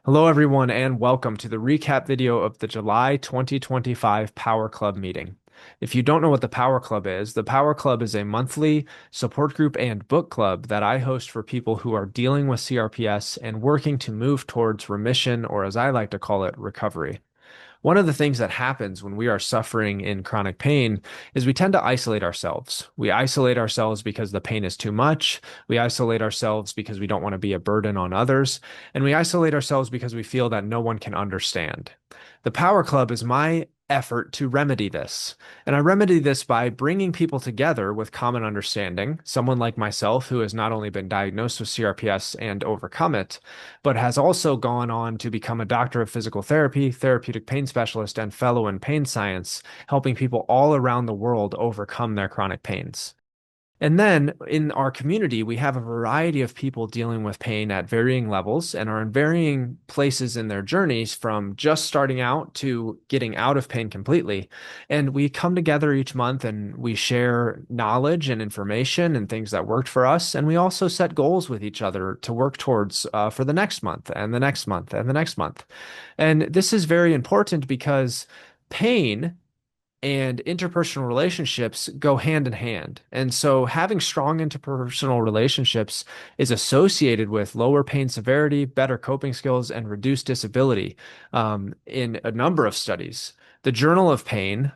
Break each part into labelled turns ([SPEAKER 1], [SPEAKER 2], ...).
[SPEAKER 1] Hello, everyone, and welcome to the recap video of the July 2025 Power Club meeting. If you don't know what the Power Club is a monthly support group and book club that I host for people who are dealing with CRPS and working to move towards remission, or as I like to call it, recovery. One of the things that happens when we are suffering in chronic pain is we tend to isolate ourselves. We isolate ourselves because the pain is too much. We isolate ourselves because we don't want to be a burden on others. And we isolate ourselves because we feel that no one can understand. The Power Club is my effort to remedy this. And I remedy this by bringing people together with common understanding. Someone like myself, who has not only been diagnosed with CRPS and overcome it, but has also gone on to become a doctor of physical therapy, therapeutic pain specialist, and fellow in pain science, helping people all around the world overcome their chronic pains. And then in our community, we have a variety of people dealing with pain at varying levels and are in varying places in their journeys from just starting out to getting out of pain completely. And we come together each month and we share knowledge and information and things that worked for us. And we also set goals with each other to work towards for the next month and the next month and the next month. And this is very important because pain and interpersonal relationships go hand in hand. And so having strong interpersonal relationships is associated with lower pain severity, better coping skills, and reduced disability in a number of studies. The Journal of Pain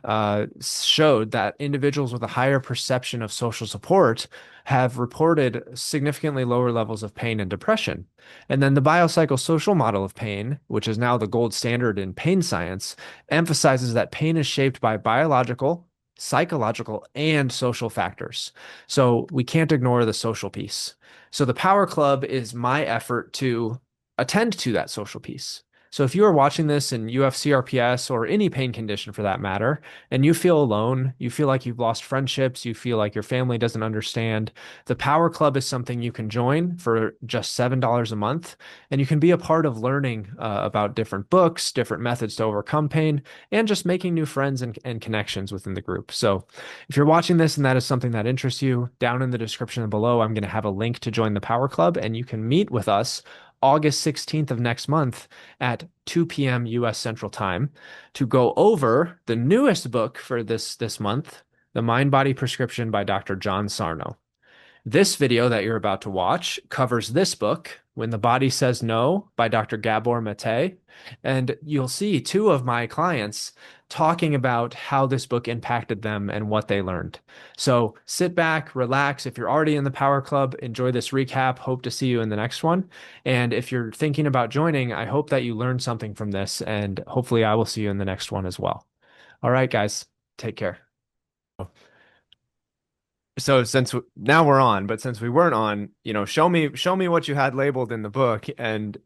[SPEAKER 1] showed that individuals with a higher perception of social support have reported significantly lower levels of pain and depression. And then the biopsychosocial model of pain, which is now the gold standard in pain science, emphasizes that pain is shaped by biological, psychological, and social factors. So we can't ignore the social piece. So the Power Club is my effort to attend to that social piece. So if you are watching this and you have CRPS or any pain condition for that matter, and you feel alone, you feel like you've lost friendships, you feel like your family doesn't understand, the Power Club is something you can join for just $7 a month. And you can be a part of learning about different books, different methods to overcome pain, and just making new friends and connections within the group. So if you're watching this and that is something that interests you, down in the description below, I'm going to have a link to join the Power Club, and you can meet with us August 16th of next month at 2 p.m. US Central Time to go over the newest book for this month, The MindBody Prescription by Dr. John Sarno. This video that you're about to watch covers this book, When the Body Says No by Dr. Gabor Mate. And you'll see two of my clients talking about how this book impacted them and what they learned. So sit back, relax. If you're already in the Power Club, enjoy this recap. Hope to see you in the next one. And if you're thinking about joining, I hope that you learned something from this, and hopefully I will see you in the next one as well. All right, guys, take care. So now we're on, but since we weren't on, show me what you had labeled in the book and,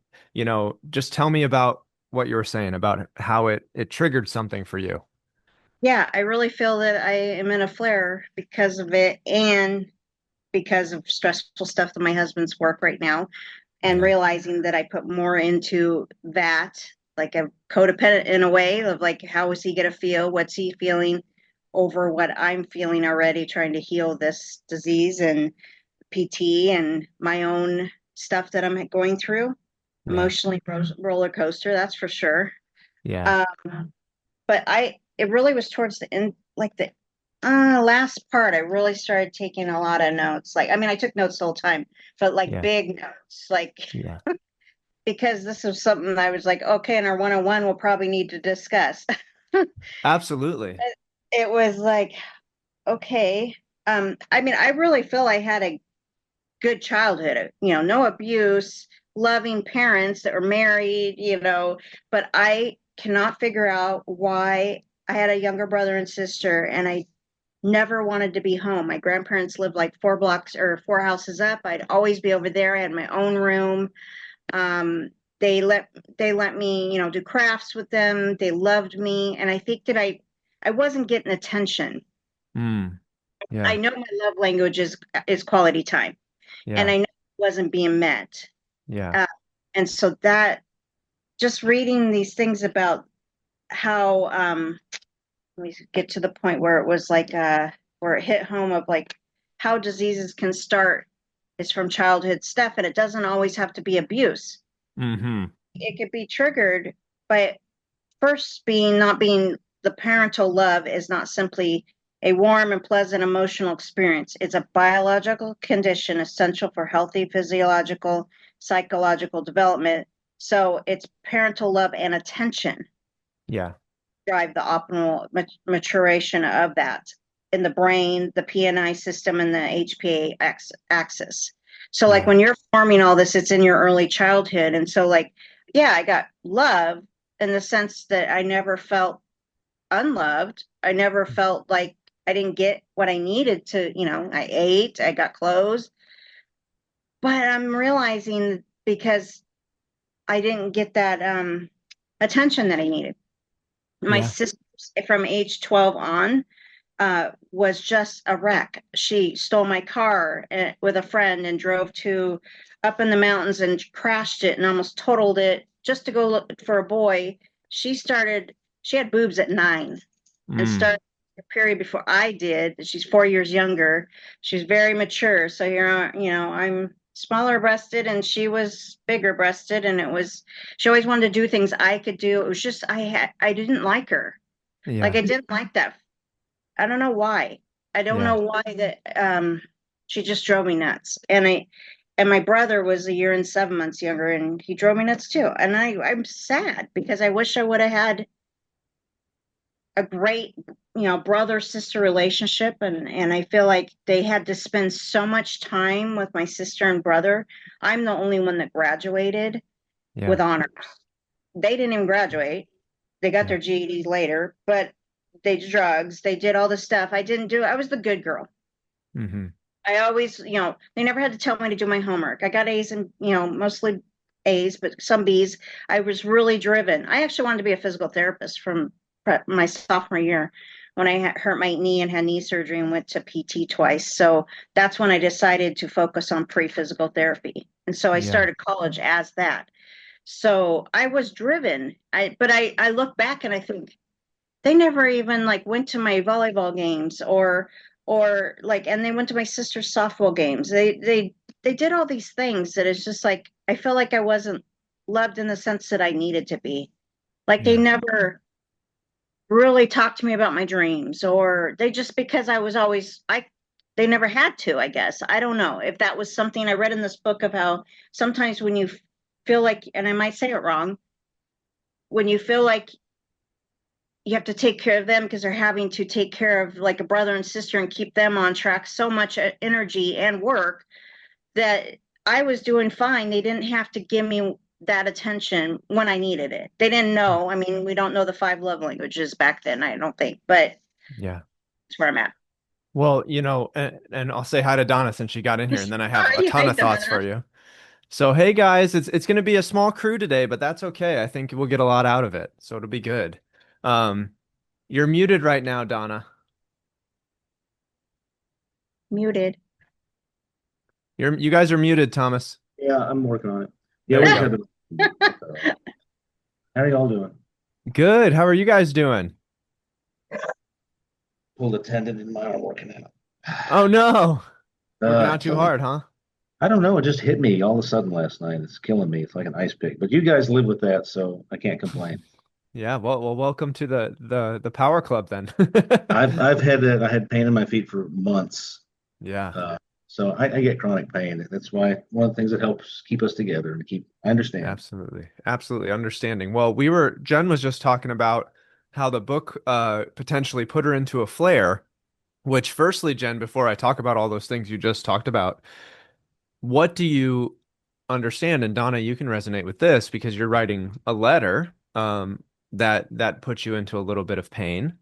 [SPEAKER 1] just tell me about what you were saying about how it triggered something for you.
[SPEAKER 2] Yeah, I really feel that I am in a flare because of it and because of stressful stuff that my husband's work right now, and
[SPEAKER 1] Yeah.
[SPEAKER 2] realizing that I put more into that, like a codependent in a way of like, how is he going to feel? What's he feeling over what I'm feeling already, trying to heal this disease and PT and my own stuff that I'm going through.
[SPEAKER 1] Yeah.
[SPEAKER 2] Emotionally roller coaster, that's for sure.
[SPEAKER 1] Yeah.
[SPEAKER 2] Um, but it really was towards the end, like the last part, I really started taking a lot of notes. Like, I mean, I took notes the whole time, but like
[SPEAKER 1] Yeah.
[SPEAKER 2] big notes, like
[SPEAKER 1] Yeah.
[SPEAKER 2] because this was something I was like, okay, in our 101, we'll probably need to discuss.
[SPEAKER 1] Absolutely.
[SPEAKER 2] It was like, okay. I mean, I really feel I had a good childhood, no abuse, loving parents that were married, but I cannot figure out why I had a younger brother and sister and I never wanted to be home. My grandparents lived like 4 blocks or 4 houses up. I'd always be over there. I had my own room. Um, they let they let me, do crafts with them. They loved me, and I think that I wasn't getting attention.
[SPEAKER 1] Mm.
[SPEAKER 2] I
[SPEAKER 1] Yeah.
[SPEAKER 2] know my love language is quality time, and
[SPEAKER 1] Yeah.
[SPEAKER 2] I know it wasn't being met.
[SPEAKER 1] Yeah.
[SPEAKER 2] Uh, and so that just reading these things about how let me get to the point where it was like where it hit home of like how diseases can start is from childhood stuff, and it doesn't always have to be abuse.
[SPEAKER 1] Mm-hmm.
[SPEAKER 2] it could be triggered by first being not being the parental love is not simply a warm and pleasant emotional experience. It's a biological condition essential for healthy physiological, psychological development. So it's parental love and attention
[SPEAKER 1] Yeah.
[SPEAKER 2] drive the optimal maturation of that in the brain, the PNI system, and the HPA axis. So, like
[SPEAKER 1] Yeah.
[SPEAKER 2] when you're forming all this, it's in your early childhood. And so, like, yeah, I got love in the sense that I never felt unloved. I never felt like I didn't get what I needed to, I ate, I got clothes. But I'm realizing because I didn't get that attention that I needed. My
[SPEAKER 1] Yeah.
[SPEAKER 2] sister from age 12 on was just a wreck. She stole my car with a friend and drove to up in the mountains and crashed it and almost totaled it just to go look for a boy. She had boobs at 9 and
[SPEAKER 1] Mm.
[SPEAKER 2] started a period before I did. She's 4 years younger. She's very mature. So here, I'm smaller breasted and she was bigger breasted, and she always wanted to do things I could do. It was just I didn't like her. Like
[SPEAKER 1] Yeah.
[SPEAKER 2] I didn't like that. I don't know why. I don't
[SPEAKER 1] Yeah.
[SPEAKER 2] know why that she just drove me nuts. And my brother was a year and 7 months younger and he drove me nuts too. And I'm sad because I wish I would have had a great, brother sister relationship, and I feel like they had to spend so much time with my sister and brother. I'm the only one that graduated with
[SPEAKER 1] Yeah.
[SPEAKER 2] honors. They didn't even graduate. They got
[SPEAKER 1] Yeah.
[SPEAKER 2] their GEDs later, but they did drugs. They did all the stuff. I didn't do. I was the good girl.
[SPEAKER 1] Hmm.
[SPEAKER 2] I always, they never had to tell me to do my homework. I got A's and, mostly A's, but some B's. I was really driven. I actually wanted to be a physical therapist from my sophomore year when I hurt my knee and had knee surgery and went to PT twice. So that's when I decided to focus on pre-physical therapy. And so I
[SPEAKER 1] Yeah.
[SPEAKER 2] started college as that. So I was driven. But I look back and I think they never even like went to my volleyball games or like, and they went to my sister's softball games. They did all these things that is just like I feel like I wasn't loved in the sense that I needed to be. Like they
[SPEAKER 1] Yeah.
[SPEAKER 2] never really talked to me about my dreams, or they just because I was always I they never had to, I guess. I don't know if that was something I read in this book of how sometimes when you feel like, and I might say it wrong, when you feel like you have to take care of them because they're having to take care of like a brother and sister and keep them on track, so much energy and work that I was doing fine. They didn't have to give me that attention when I needed it. They didn't know. I mean, we don't know the 5 love languages back then, I don't think, but
[SPEAKER 1] Yeah.
[SPEAKER 2] that's where I'm at.
[SPEAKER 1] Well, and I'll say hi to Donna since she got in here, and then I have a
[SPEAKER 2] Sorry,
[SPEAKER 1] ton
[SPEAKER 2] I
[SPEAKER 1] of thoughts for
[SPEAKER 2] done.
[SPEAKER 1] you. So, hey guys, it's going to be a small crew today, but that's okay. I think we'll get a lot out of it, so it'll be good. Um, you're muted right now, Donna.
[SPEAKER 2] Muted.
[SPEAKER 1] You guys are muted, Thomas.
[SPEAKER 3] Yeah, I'm working on it. Yeah,
[SPEAKER 1] There
[SPEAKER 3] we
[SPEAKER 1] we
[SPEAKER 3] just
[SPEAKER 1] go.
[SPEAKER 3] had to. How are y'all doing?
[SPEAKER 1] Good. How are you guys doing?
[SPEAKER 3] Pulled a tendon in my arm working out.
[SPEAKER 1] Oh no. Working out too
[SPEAKER 3] Killing me.
[SPEAKER 1] hard, huh?
[SPEAKER 3] I don't know. It just hit me all of a sudden last night. It's killing me. It's like an ice pick. But you guys live with that, so I can't complain.
[SPEAKER 1] Yeah, well, welcome to the Power Club then.
[SPEAKER 3] I've had that. I had pain in my feet for months.
[SPEAKER 1] Yeah,
[SPEAKER 3] Uh, so I get chronic pain. That's why one of the things that helps keep us together and keep. I understand.
[SPEAKER 1] absolutely. Absolutely understanding. Well, Jen was just talking about how the book potentially put her into a flare, which firstly, Jen, before I talk about all those things you just talked about, what do you understand? And Donna, you can resonate with this because you're writing a letter that puts you into a little bit of pain.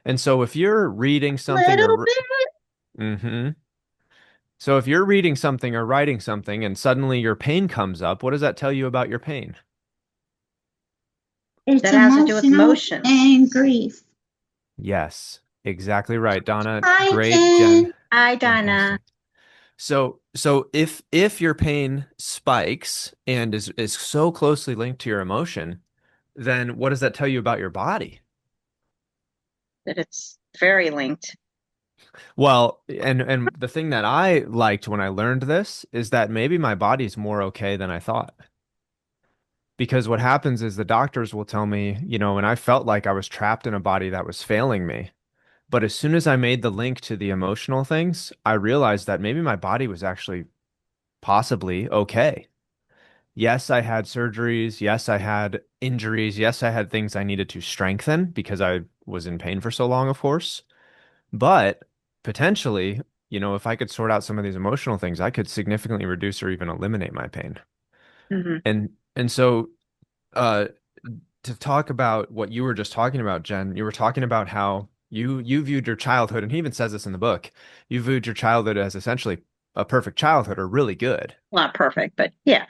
[SPEAKER 1] And so if you're reading something
[SPEAKER 2] Little
[SPEAKER 1] or
[SPEAKER 2] bit.
[SPEAKER 1] hmm so if you're reading something or writing something and suddenly your pain comes up, what does that tell you about your pain?
[SPEAKER 4] It's
[SPEAKER 2] That has to do with
[SPEAKER 4] emotional
[SPEAKER 2] motion.
[SPEAKER 4] and grief.
[SPEAKER 1] Yes, exactly right, Donna.
[SPEAKER 4] Hi,
[SPEAKER 1] Great, Jen.
[SPEAKER 4] Jen.
[SPEAKER 2] Hi, Donna.
[SPEAKER 1] Fantastic. So if your pain spikes and is so closely linked to your emotion, then what does that tell you about your body?
[SPEAKER 2] That it's very linked.
[SPEAKER 1] Well, and the thing that I liked when I learned this is that maybe my body's more okay than I thought. Because what happens is the doctors will tell me, and I felt like I was trapped in a body that was failing me. But as soon as I made the link to the emotional things, I realized that maybe my body was actually possibly okay. Yes, I had surgeries. Yes, I had injuries. Yes, I had things I needed to strengthen because I was in pain for so long, of course. But potentially, if I could sort out some of these emotional things, I could significantly reduce or even eliminate my pain.
[SPEAKER 2] Hmm.
[SPEAKER 1] And so uh to talk about what you were just talking about, Jen, you were talking about how you viewed your childhood, and he even says this in the book, you viewed your childhood as essentially a perfect childhood or really good.
[SPEAKER 2] Not perfect, but yeah,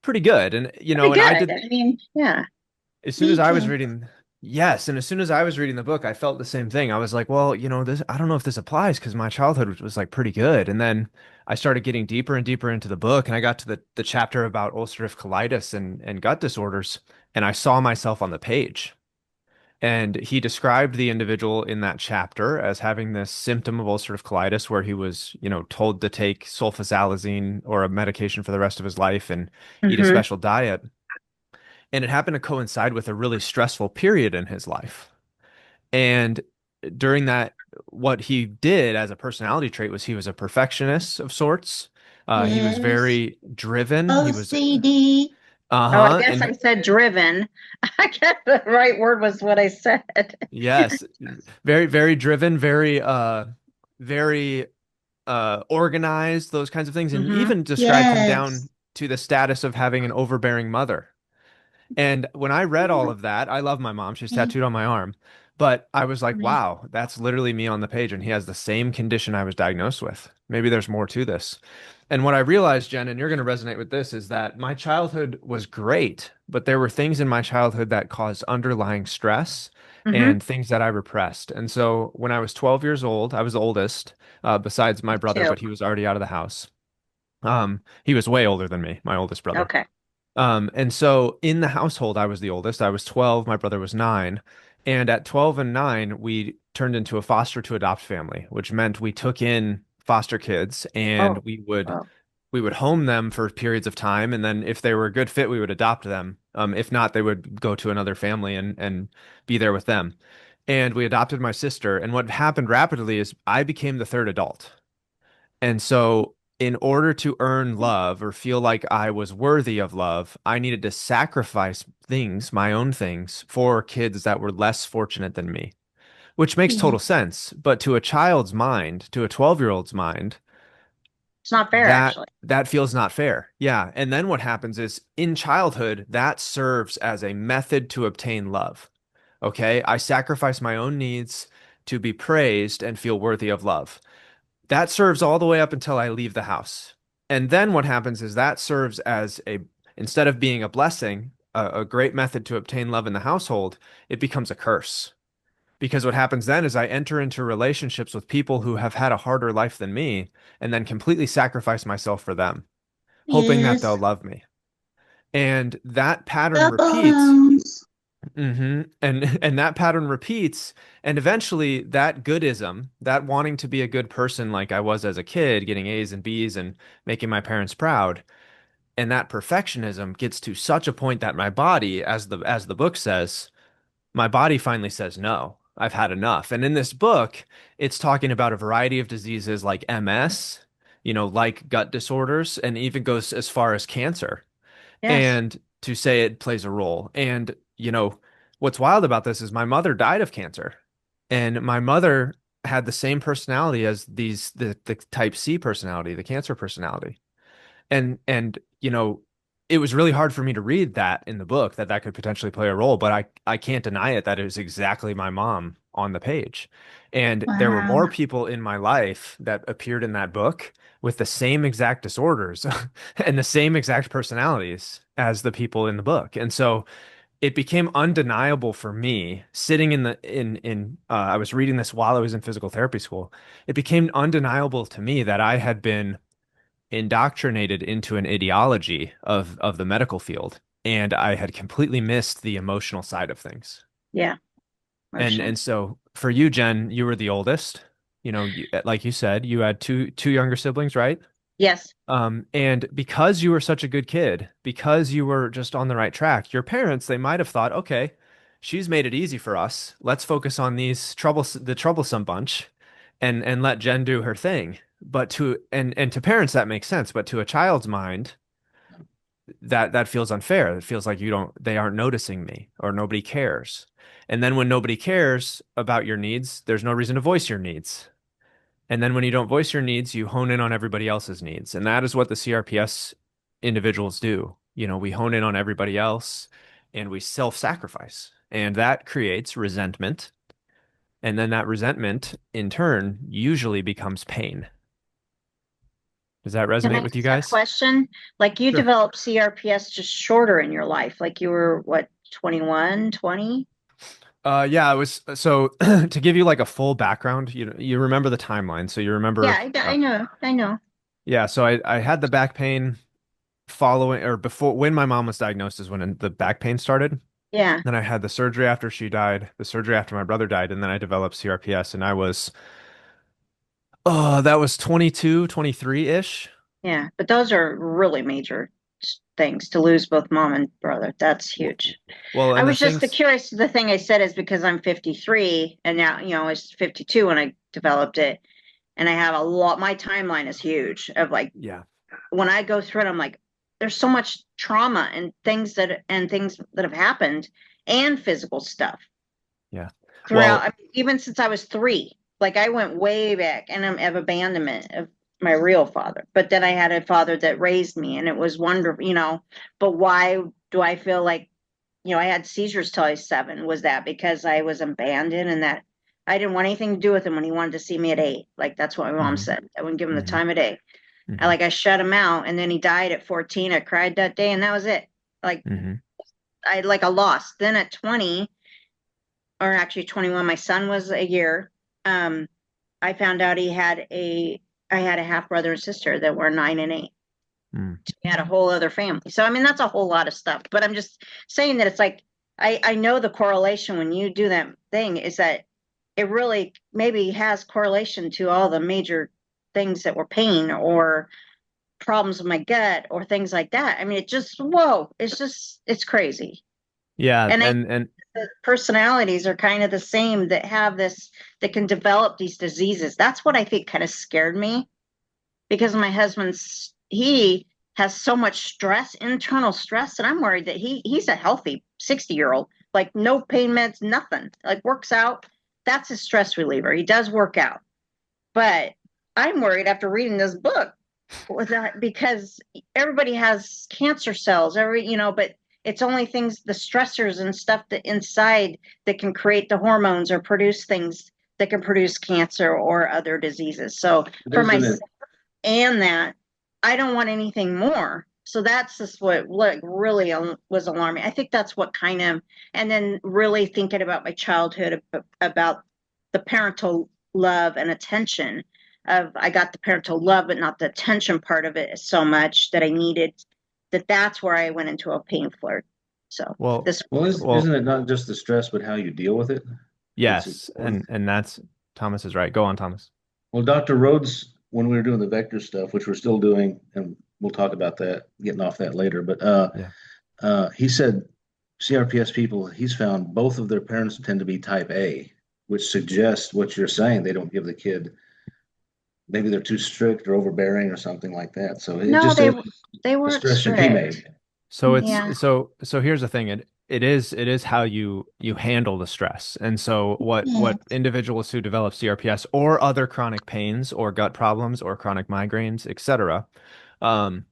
[SPEAKER 1] Pretty good. And
[SPEAKER 2] pretty
[SPEAKER 1] and I
[SPEAKER 2] good.
[SPEAKER 1] did
[SPEAKER 2] I mean, yeah,
[SPEAKER 1] as soon
[SPEAKER 2] me
[SPEAKER 1] as I was
[SPEAKER 2] too.
[SPEAKER 1] reading, yes, and as soon as I was reading the book, I felt the same thing. I was like, well, this, I don't know if this applies because my childhood was like pretty good. And then I started getting deeper and deeper into the book, and I got to the chapter about ulcerative colitis and gut disorders, and I saw myself on the page. And he described the individual in that chapter as having this symptom of ulcerative colitis where he was, told to take sulfasalazine or a medication for the rest of his life and eat a
[SPEAKER 2] Hmm.
[SPEAKER 1] special diet. And it happened to coincide with a really stressful period in his life. And during that, what he did as a personality trait was he was a perfectionist of sorts. He was
[SPEAKER 2] Yes.
[SPEAKER 1] very driven. He was,
[SPEAKER 2] OCD. Oh, I
[SPEAKER 1] uh-huh.
[SPEAKER 2] guess I
[SPEAKER 1] And
[SPEAKER 2] said driven. I guess the right word was what I said.
[SPEAKER 1] yes, very, very driven, very organized, those kinds of things. And he
[SPEAKER 2] Hmm.
[SPEAKER 1] even described him down
[SPEAKER 2] Yes.
[SPEAKER 1] to the status of having an overbearing mother. And when I read all of that, I love my mom. She's tattooed on my arm. But I was like, wow, that's literally me on the page. And he has the same condition I was diagnosed with. Maybe there's more to this. And what I realized, Jen, and you're going to resonate with this, is that my childhood was great, but there were things in my childhood that caused underlying stress
[SPEAKER 2] Hmm.
[SPEAKER 1] and things that I repressed. And so when I was 12 years old, I was the oldest, besides my
[SPEAKER 2] Me
[SPEAKER 1] brother,
[SPEAKER 2] too.
[SPEAKER 1] but he was already out of the house. He was way older than me, my oldest brother.
[SPEAKER 2] Okay.
[SPEAKER 1] And so in the household, I was the oldest. I was 12, my brother was 9. And at 12 and 9, we turned into a foster to adopt family, which meant we took in foster kids and
[SPEAKER 2] Oh, oh.
[SPEAKER 1] we would home them for periods of time, and then if they were a good fit, we would adopt them. If not, they would go to another family and be there with them. And we adopted my sister, and what happened rapidly is I became the third adult. And so, in order to earn love or feel like I was worthy of love, I needed to sacrifice things, my own things, for kids that were less fortunate than me, which makes
[SPEAKER 2] Yeah.
[SPEAKER 1] total sense. But to a child's mind, to a 12-year-old's mind,
[SPEAKER 2] It's not fair,
[SPEAKER 1] that
[SPEAKER 2] actually.
[SPEAKER 1] that feels not fair. Yeah. And then what happens is in childhood, that serves as a method to obtain love. Okay. I sacrifice my own needs to be praised and feel worthy of love. That serves all the way up until I leave the house. And then what happens is that serves as instead of being a blessing, a great method to obtain love in the household, it becomes a curse. Because what happens then is I enter into relationships with people who have had a harder life than me and then completely sacrifice myself for them, hoping that they'll
[SPEAKER 2] Yes.
[SPEAKER 1] love me. And that pattern
[SPEAKER 2] Double
[SPEAKER 1] repeats.
[SPEAKER 2] downs.
[SPEAKER 1] And that pattern repeats, and eventually that goodism, that wanting to be a good person like I was as a kid, getting A's and B's and making my parents proud, and that perfectionism gets to such a point that my body, as the book says, my body finally says no. I've had enough. And in this book, it's talking about a variety of diseases like MS, like gut disorders, and even goes as far as cancer,
[SPEAKER 2] Yes.
[SPEAKER 1] and to say it plays a role. And, what's wild about this is my mother died of cancer, and my mother had the same personality as the type C personality, the cancer personality. And it was really hard for me to read that in the book that could potentially play a role, but I can't deny it that it was exactly my mom on the page. And there were
[SPEAKER 2] Wow.
[SPEAKER 1] more people in my life that appeared in that book with the same exact disorders and the same exact personalities as the people in the book. And so it became undeniable for me sitting in I was reading this while I was in physical therapy school. It became undeniable to me that I had been indoctrinated into an ideology of the medical field, and I had completely missed the emotional side of things.
[SPEAKER 2] Yeah.
[SPEAKER 1] And
[SPEAKER 2] Motion.
[SPEAKER 1] so for you, Jen, you were the oldest. Like you said, you had two younger siblings, right?
[SPEAKER 2] Yes.
[SPEAKER 1] And because you were such a good kid, because you were just on the right track, your parents, they might have thought, okay, she's made it easy for us. Let's focus on the troublesome bunch and let Jen do her thing. But and to parents that makes sense, but to a child's mind, that feels unfair. It feels like they aren't noticing me or nobody cares. And then when nobody cares about your needs, there's no reason to voice your needs. And then when you don't voice your needs, you hone in on everybody else's needs. And that is what the CRPS individuals do. We hone in on everybody else and we self-sacrifice. And that creates resentment. And then that resentment, in turn, usually becomes pain. Does that
[SPEAKER 2] Can I
[SPEAKER 1] resonate with you
[SPEAKER 2] ask a
[SPEAKER 1] guys?
[SPEAKER 2] question? Like you
[SPEAKER 1] Sure.
[SPEAKER 2] developed CRPS just shorter in your life. Like you were what, 21, 20?
[SPEAKER 1] Yeah, I was so to give you like a full background, you remember the timeline. So you
[SPEAKER 2] Yeah,
[SPEAKER 1] remember
[SPEAKER 2] I know. I know.
[SPEAKER 1] yeah, so I had the back pain following or before when my mom was diagnosed is when the back pain started.
[SPEAKER 2] Yeah.
[SPEAKER 1] Then I had the surgery after she died, the surgery after my brother died, and then I developed CRPS and I was that was 22, 23-ish.
[SPEAKER 2] Yeah. But those are really major things to lose both mom and brother. That's
[SPEAKER 1] Well,
[SPEAKER 2] huge.
[SPEAKER 1] well,
[SPEAKER 2] I
[SPEAKER 1] and the
[SPEAKER 2] was just
[SPEAKER 1] things
[SPEAKER 2] curious. The thing I said is because I'm 53 and now, I was 52 when I developed it. And I have a lot, my timeline is huge of like,
[SPEAKER 1] yeah.
[SPEAKER 2] when I go through it, I'm like, there's so much trauma and things that have happened and physical stuff
[SPEAKER 1] Yeah.
[SPEAKER 2] throughout. I
[SPEAKER 1] Well,
[SPEAKER 2] mean, even since I was 3, like I went way back and I'm of abandonment of my real father. But then I had a father that raised me and it was wonderful. But why do I feel like, I had seizures till I was 7? Was that because I was abandoned and that I didn't want anything to do with him when he wanted to see me at 8? Like that's what my mom
[SPEAKER 1] hmm
[SPEAKER 2] said. I wouldn't give him the
[SPEAKER 1] hmm
[SPEAKER 2] time of day.
[SPEAKER 1] hmm
[SPEAKER 2] I shut him out and then he died at 14. I cried that day and that was it. Like
[SPEAKER 1] hmm
[SPEAKER 2] I like a loss. Then at 20, or actually 21, my son was a year. Um, I found out I had a half brother and sister that were 9 and 8. He had a whole other family. So I mean that's a whole lot of stuff. But I'm just saying that it's like I know the correlation when you do that thing is that it really maybe has correlation to all the major things that were pain or problems with my gut or things like that. I mean, it just, whoa, it's crazy.
[SPEAKER 1] Yeah,
[SPEAKER 2] And I
[SPEAKER 1] and
[SPEAKER 2] the personalities are kind of the same that have this, that can develop these diseases. That's what I think kind of scared me because my he has so much stress, internal stress, and I'm worried that he's a healthy 60-year-old, like no pain meds, nothing, like works out. That's his stress reliever. He does work out. But I'm worried after reading this book with that because everybody has cancer cells, but it's only things, the stressors and stuff that inside that can create the hormones or produce things that can produce cancer or other diseases. So for
[SPEAKER 3] There's
[SPEAKER 2] myself
[SPEAKER 3] an
[SPEAKER 2] and that, I don't want anything more. So that's just what like really was alarming. I think that's what kind of, and then really thinking about my childhood about the parental love and attention of I got the parental love, but not the attention part of it so much that I needed that's where I went into a pain flirt. So
[SPEAKER 1] well,
[SPEAKER 2] this,
[SPEAKER 3] well, isn't
[SPEAKER 1] well,
[SPEAKER 3] it not just the stress, but how you deal with it? That's
[SPEAKER 1] yes,
[SPEAKER 3] important.
[SPEAKER 1] and that's Thomas is right. Go on, Thomas.
[SPEAKER 3] Well, Dr. Rhodes, when we were doing the vector stuff, which we're still doing, and we'll talk about that, getting off that later, but
[SPEAKER 1] Yeah.
[SPEAKER 3] he said CRPS people, he's found both of their parents tend to be type A, which suggests what you're saying. They don't give the kid, maybe they're too strict or overbearing or something like that. So it
[SPEAKER 2] no,
[SPEAKER 3] just says
[SPEAKER 2] they
[SPEAKER 3] the
[SPEAKER 2] weren't
[SPEAKER 3] stress should be
[SPEAKER 2] strict.
[SPEAKER 3] made.
[SPEAKER 1] So it's
[SPEAKER 2] Yeah.
[SPEAKER 1] so here's the thing. It is how you handle the stress. And so what individuals who develop CRPS or other chronic pains or gut problems or chronic migraines, etc., um,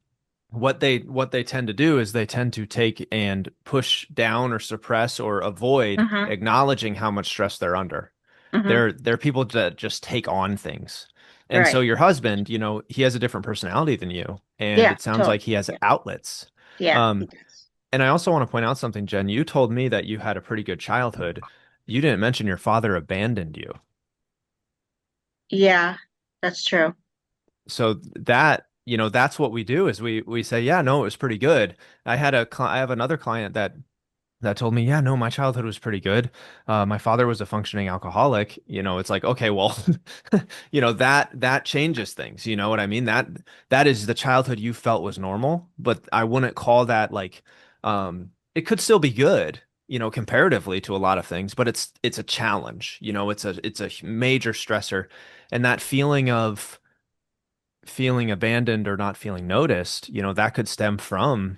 [SPEAKER 1] what they tend to do is they tend to take and push down or suppress or avoid
[SPEAKER 2] Mm-hmm.
[SPEAKER 1] acknowledging how much stress they're under.
[SPEAKER 2] Mm-hmm.
[SPEAKER 1] They're people that just take on things. And so
[SPEAKER 2] Right.
[SPEAKER 1] your husband, he has a different personality than you, and
[SPEAKER 2] Yeah.
[SPEAKER 1] it sounds
[SPEAKER 2] Totally.
[SPEAKER 1] like he has
[SPEAKER 2] Yeah.
[SPEAKER 1] outlets.
[SPEAKER 2] Yeah. He
[SPEAKER 1] Um,
[SPEAKER 2] does.
[SPEAKER 1] and I also want to point out something, Jen. You told me that you had a pretty good childhood. You didn't mention your father abandoned you.
[SPEAKER 2] Yeah. That's true.
[SPEAKER 1] So that's what we do is we say, yeah, no, it was pretty good. I have another client that that told me, yeah, no, my childhood was pretty good. My father was a functioning alcoholic. It's like, okay, well, that changes things. You know what I mean? That is the childhood you felt was normal, but I wouldn't call that like, it could still be good, comparatively to a lot of things, but it's a challenge. It's a major stressor, and that feeling of feeling abandoned or not feeling noticed, that could stem from,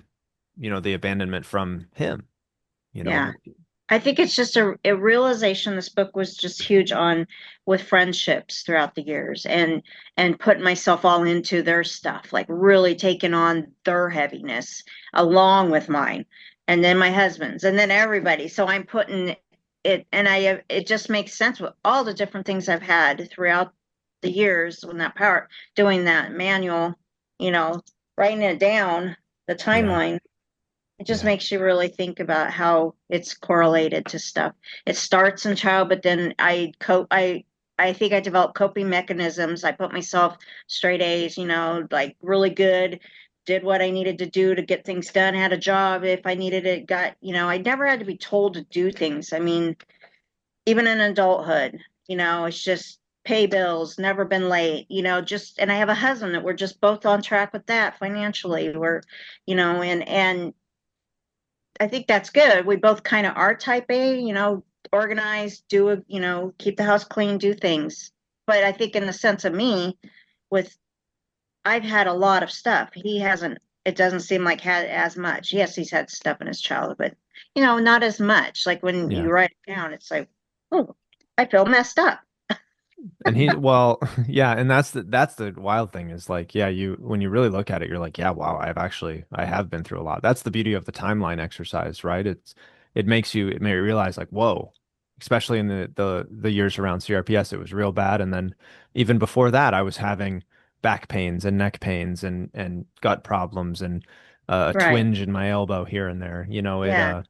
[SPEAKER 1] the abandonment from him, you know.
[SPEAKER 2] Yeah. I think it's just a realization this book was just huge on with friendships throughout the years and putting myself all into their stuff, like really taking on their heaviness along with mine, and then my husband's, and then everybody. So I'm putting it, and it just makes sense with all the different things I've had throughout the years when that power doing that manual, you know, writing it down, the
[SPEAKER 1] Yeah.
[SPEAKER 2] timeline. It just
[SPEAKER 1] Yeah.
[SPEAKER 2] makes you really think about how it's correlated to stuff. It starts in child, but then I cope. I think I developed coping mechanisms. I put myself straight A's, like really good. Did what I needed to do to get things done. Had a job if I needed it. I never had to be told to do things. I mean, even in adulthood, it's just pay bills, never been late, and I have a husband that we're just both on track with that financially. And I think that's good. We both kind of are type A, organized, keep the house clean, do things. But I think in the sense of me, with I've had a lot of stuff. He hasn't, it doesn't seem like had as much. Yes, he's had stuff in his childhood, but not as much. Like when you
[SPEAKER 1] Yeah.
[SPEAKER 2] write it down, it's like, oh, I feel messed up.
[SPEAKER 1] And well, yeah, and that's the wild thing is like, yeah, when you really look at it, you're like, yeah, wow, I have been through a lot. That's the beauty of the timeline exercise, right? It makes you realize like, whoa, especially in the years around CRPS, it was real bad. And then even before that, I was having back pains and neck pains and gut problems and a
[SPEAKER 2] Right.
[SPEAKER 1] twinge in my elbow here and there.
[SPEAKER 2] Yeah.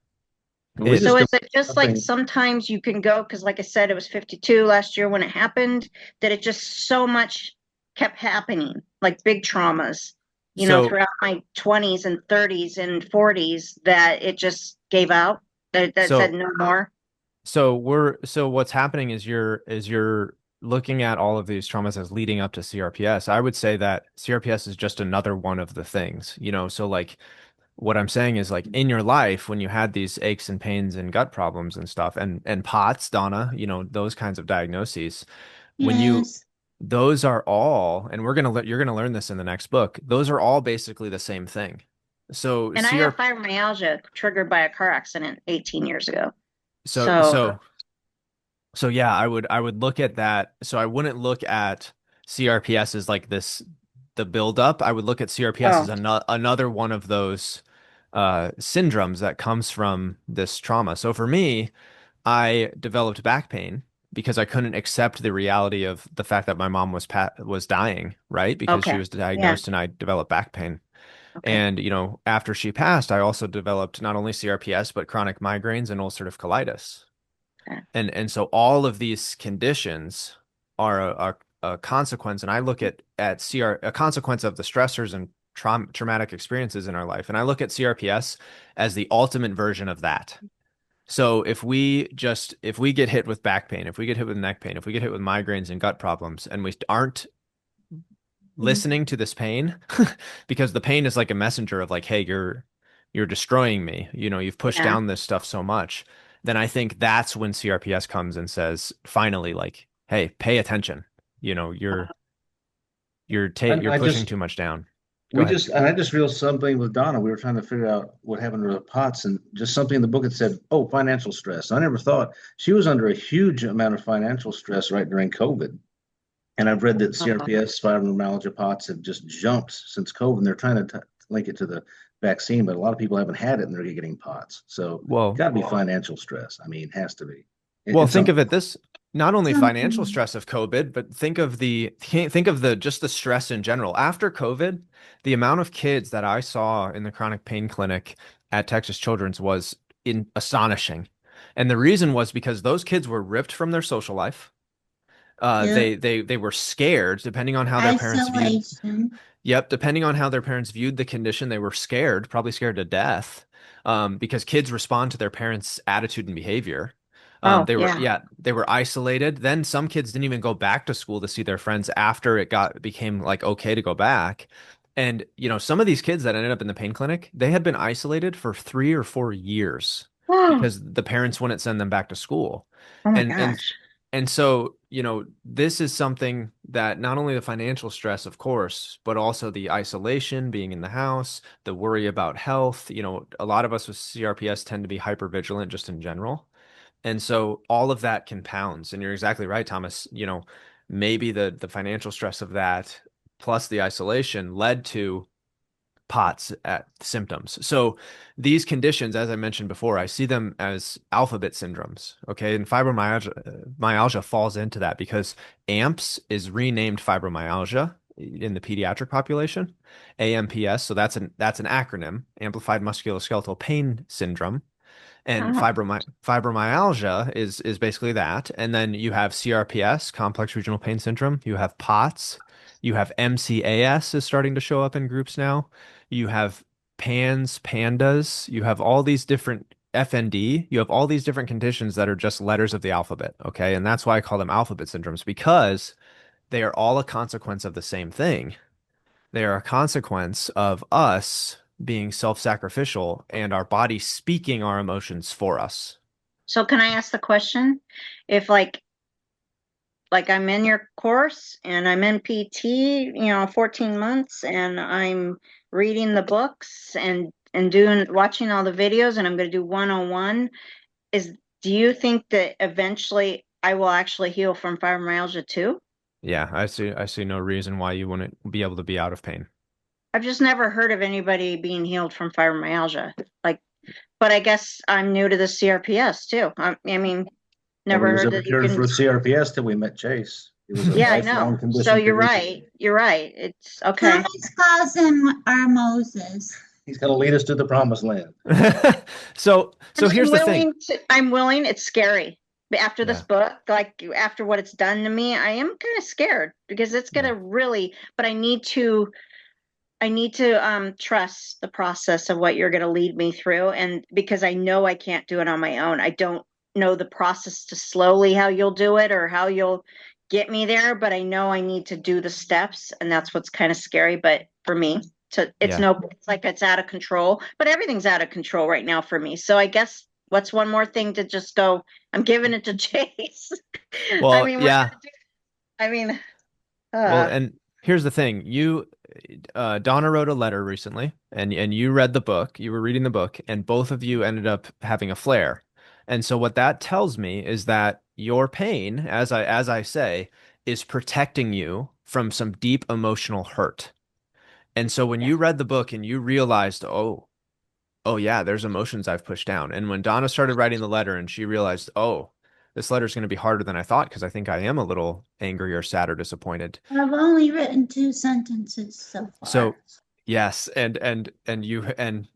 [SPEAKER 3] And we
[SPEAKER 1] It
[SPEAKER 2] So is
[SPEAKER 3] discovered
[SPEAKER 2] it just like
[SPEAKER 3] something.
[SPEAKER 2] sometimes you can go, because like I said, it was 52 last year when it happened, that it just so much kept happening, like big traumas,
[SPEAKER 1] so
[SPEAKER 2] throughout my 20s and 30s and 40s that it just gave out, that said
[SPEAKER 1] so
[SPEAKER 2] no more.
[SPEAKER 1] so what's happening is you're looking at all of these traumas as leading up to CRPS. I would say that CRPS is just another one of the things, so like what I'm saying is like in your life when you had these aches and pains and gut problems and stuff and POTS, Donna, those kinds of diagnoses, when you
[SPEAKER 4] Yes.
[SPEAKER 1] those are all, and you're gonna learn this in the next book. Those are all basically the same thing. So
[SPEAKER 2] And I have
[SPEAKER 1] CR
[SPEAKER 2] fibromyalgia triggered by a car accident 18 years ago.
[SPEAKER 1] so
[SPEAKER 2] So,
[SPEAKER 1] so So yeah, I would look at that. So I wouldn't look at CRPS as like the buildup. I would look at CRPS
[SPEAKER 2] oh,
[SPEAKER 1] as another one of those syndromes that comes from this trauma. So for me, I developed back pain because I couldn't accept the reality of the fact that my mom was dying, right? Because she
[SPEAKER 2] okay.
[SPEAKER 1] was
[SPEAKER 2] Yeah.
[SPEAKER 1] diagnosed and I developed back pain.
[SPEAKER 2] Okay.
[SPEAKER 1] And after she passed, I also developed not only CRPS but chronic migraines and ulcerative colitis.
[SPEAKER 2] Okay.
[SPEAKER 1] And so all of these conditions are a consequence, and I look at a consequence of the stressors and traumatic experiences in our life. And I look at CRPS as the ultimate version of that. So if we get hit with back pain, if we get hit with neck pain, if we get hit with migraines and gut problems, and we aren't listening to this pain, because the pain is like a messenger of like, hey, you're destroying me. You've pushed
[SPEAKER 2] Yeah.
[SPEAKER 1] down this stuff so much. Then I think that's when CRPS comes and says, finally, like, hey, pay attention. You know,
[SPEAKER 3] And
[SPEAKER 1] you're
[SPEAKER 3] I
[SPEAKER 1] pushing
[SPEAKER 3] just
[SPEAKER 1] too much down. Go
[SPEAKER 3] we
[SPEAKER 1] ahead.
[SPEAKER 3] just and I just realized something with Donna. We were trying to figure out what happened to the POTS, and just something in the book that said, "Oh, financial stress." I never thought she was under a huge amount of financial stress right during COVID. And I've read that
[SPEAKER 2] Uh-huh.
[SPEAKER 3] CRPS, fibromyalgia, POTS have just jumped since COVID. And they're trying to link it to the vaccine, but a lot of people haven't had it and they're getting POTS. So
[SPEAKER 1] Well,
[SPEAKER 3] got to be financial stress. I mean, it has to be.
[SPEAKER 1] Well,
[SPEAKER 3] It's
[SPEAKER 1] think of
[SPEAKER 3] something.
[SPEAKER 1] it this not only financial
[SPEAKER 4] Something.
[SPEAKER 1] stress of COVID, but think of the just the stress in general. After COVID, the amount of kids that I saw in the chronic pain clinic at Texas Children's was astonishing. And the reason was because those kids were ripped from their social life.
[SPEAKER 4] Yep.
[SPEAKER 1] They were scared, depending on how their parents viewed.
[SPEAKER 4] Isolation.
[SPEAKER 1] Yep, depending on how their parents viewed the condition, they were scared, probably scared to death. because kids respond to their parents' attitude and behavior.
[SPEAKER 2] Oh,
[SPEAKER 1] They were,
[SPEAKER 2] yeah.
[SPEAKER 1] yeah, they were isolated. Then some kids didn't even go back to school to see their friends after became like okay to go back. And, some of these kids that ended up in the pain clinic, they had been isolated for 3 or 4 years
[SPEAKER 2] Oh,
[SPEAKER 1] because the parents wouldn't send them back to school.
[SPEAKER 2] oh my
[SPEAKER 1] And, and,
[SPEAKER 2] gosh.
[SPEAKER 1] and so, this is something that not only the financial stress, of course, but also the isolation, being in the house, the worry about health. A lot of us with CRPS tend to be hyper vigilant just in general. And so all of that compounds. And you're exactly right, Thomas. Maybe the financial stress of that plus the isolation led to POTS at symptoms. So these conditions, as I mentioned before, I see them as alphabet syndromes. Okay. And myalgia falls into that because AMPS is renamed fibromyalgia in the pediatric population, AMPS. So that's an acronym, Amplified Musculoskeletal Pain Syndrome. And
[SPEAKER 2] Oh,
[SPEAKER 1] fibromyalgia is basically that. And then you have CRPS, complex regional pain syndrome. You have POTS. You have MCAS is starting to show up in groups now. You have PANS, PANDAS. You have all these different FND. You have all these different conditions that are just letters of the alphabet. Okay. And that's why I call them alphabet syndromes because they are all a consequence of the same thing. They are a consequence of us being self-sacrificial and our body speaking our emotions for us.
[SPEAKER 2] so can I ask the question? If like I'm in your course and I'm in PT, 14 months and I'm reading the books and doing watching all the videos and I'm going to do one-on-one, is do you think that eventually I will actually heal from fibromyalgia too?
[SPEAKER 1] Yeah, I see no reason why you wouldn't be able to be out of pain.
[SPEAKER 2] I've just never heard of anybody being healed from fibromyalgia. Like, but I guess I'm new to the CRPS too. I mean, never
[SPEAKER 3] Nobody was
[SPEAKER 2] heard
[SPEAKER 3] ever
[SPEAKER 2] that you
[SPEAKER 3] cured
[SPEAKER 2] can.
[SPEAKER 3] for CRPS till we met Chase. It was a
[SPEAKER 2] Yeah, I
[SPEAKER 3] lifelong
[SPEAKER 2] know. So
[SPEAKER 3] condition
[SPEAKER 2] you're
[SPEAKER 3] previously.
[SPEAKER 2] right. You're right. It's okay.
[SPEAKER 4] Thomas calls him our Moses.
[SPEAKER 3] He's going to lead us to the promised land.
[SPEAKER 1] So
[SPEAKER 2] And I'm
[SPEAKER 1] here's the thing.
[SPEAKER 2] willing to, I'm willing. It's scary. But after this
[SPEAKER 1] Yeah,
[SPEAKER 2] book, like after what it's done to me, I am kind of scared because it's
[SPEAKER 1] yeah,
[SPEAKER 2] gonna really, but I need to trust the process of what you're gonna lead me through. And because I know I can't do it on my own. I don't know the process to slowly how you'll do it or how you'll get me there, but I know I need to do the steps, and that's what's kind of scary. But for me,
[SPEAKER 1] yeah.
[SPEAKER 2] it's like it's out of control, but everything's out of control right now for me. So I guess what's one more thing to just go, I'm giving it to Chase. I
[SPEAKER 1] Well,
[SPEAKER 2] mean,
[SPEAKER 1] yeah.
[SPEAKER 2] I mean,
[SPEAKER 1] Well,
[SPEAKER 2] uh,
[SPEAKER 1] and here's the thing. Donna wrote a letter recently, and you read the book. You were reading the book, and both of you ended up having a flare. And so what that tells me is that your pain, as I say, is protecting you from some deep emotional hurt. And so when
[SPEAKER 2] yeah.
[SPEAKER 1] you read the book and you realized, oh yeah, there's emotions I've pushed down. And when Donna started writing the letter and she realized, oh, this letter's going to be harder than I thought because I think I am a little angry or sad or disappointed.
[SPEAKER 4] I've only written 2 sentences so far.
[SPEAKER 1] So yes, and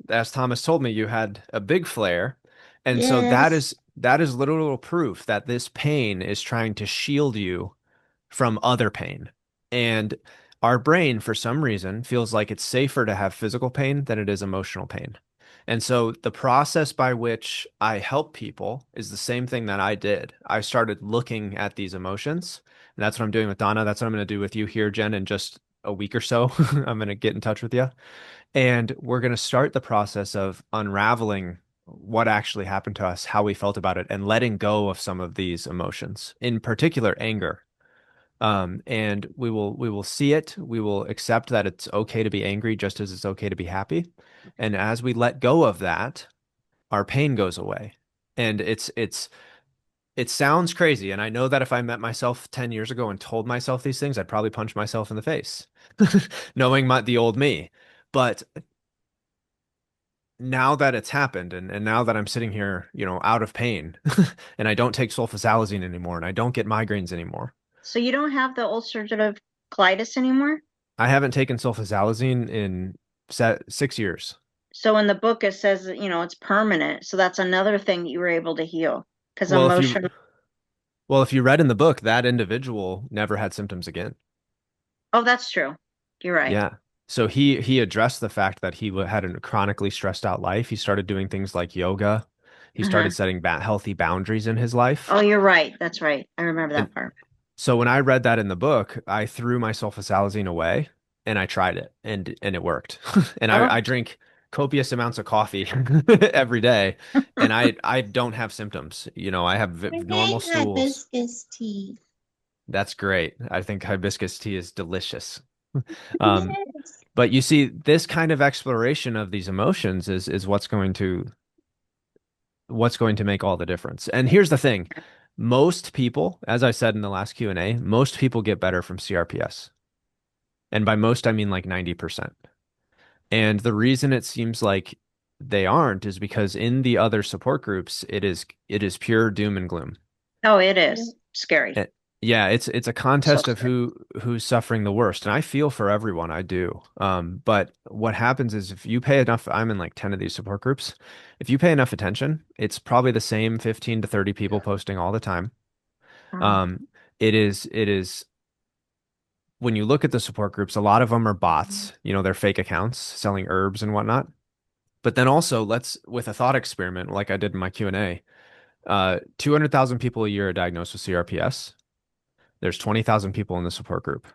[SPEAKER 1] as Thomas told me, you had a big flare. And so that
[SPEAKER 4] Yes.
[SPEAKER 1] is that is literal proof that this pain is trying to shield you from other pain. And our brain, for some reason, feels like it's safer to have physical pain than it is emotional pain. And so the process by which I help people is the same thing that I did. I started looking at these emotions, and that's what I'm doing with Donna. That's what I'm going to do with you here, Jen, in just a week or so. I'm going to get in touch with you, and we're going to start the process of unraveling what actually happened to us, how we felt about it, and letting go of some of these emotions, in particular anger. And we will see it. We will accept that it's okay to be angry just as it's okay to be happy. And as we let go of that, our pain goes away. And it sounds crazy. And I know that if I met myself 10 years ago and told myself these things, I'd probably punch myself in the face, knowing the old me. But now that it's happened and now that I'm sitting here, out of pain and I don't take sulfasalazine anymore and I don't get migraines anymore.
[SPEAKER 2] So you don't have the ulcerative colitis anymore?
[SPEAKER 1] I haven't taken sulfasalazine in 6 years.
[SPEAKER 2] So in the book it says that, it's permanent. So that's another thing that you were able to heal because
[SPEAKER 1] Well, if you
[SPEAKER 2] emotion.
[SPEAKER 1] well, if you read in the book, that individual never had symptoms again.
[SPEAKER 2] Oh, that's true. You're right.
[SPEAKER 1] Yeah. So he addressed the fact that he had a chronically stressed out life. He started doing things like yoga. He
[SPEAKER 2] Uh-huh.
[SPEAKER 1] started setting healthy boundaries in his life.
[SPEAKER 2] Oh, you're right. That's right. I remember
[SPEAKER 1] And
[SPEAKER 2] that part.
[SPEAKER 1] so when I read that in the book, I threw my sulfasalazine away and I tried it and it worked. And
[SPEAKER 2] Oh,
[SPEAKER 1] I drink copious amounts of coffee every day and I don't have symptoms. You know, I have
[SPEAKER 4] I
[SPEAKER 1] normal
[SPEAKER 4] made
[SPEAKER 1] stools.
[SPEAKER 4] hibiscus tea.
[SPEAKER 1] That's great. I think hibiscus tea is delicious. Um,
[SPEAKER 4] Yes.
[SPEAKER 1] but you see, this kind of exploration of these emotions is what's going to make all the difference. And here's the thing. Most people, as I said in the last Q&A, most people get better from CRPS. And by most, I mean like 90%. And the reason it seems like they aren't is because in the other support groups, it is pure doom and gloom.
[SPEAKER 2] oh, it is scary.
[SPEAKER 1] Eh, yeah, it's a
[SPEAKER 2] So
[SPEAKER 1] contest of
[SPEAKER 2] scary.
[SPEAKER 1] who's suffering the worst. And I feel for everyone, I do. But what happens is if you pay enough, I'm in like 10 of these support groups. If you pay enough attention, it's probably the same 15 to 30 people posting all the time.
[SPEAKER 2] Wow.
[SPEAKER 1] Um, it is when you look at the support groups, a lot of them are bots, they're fake accounts selling herbs and whatnot. But then also with a thought experiment, like I did in my Q&A, 200,000 people a year are diagnosed with CRPS. There's 20,000 people in the support group.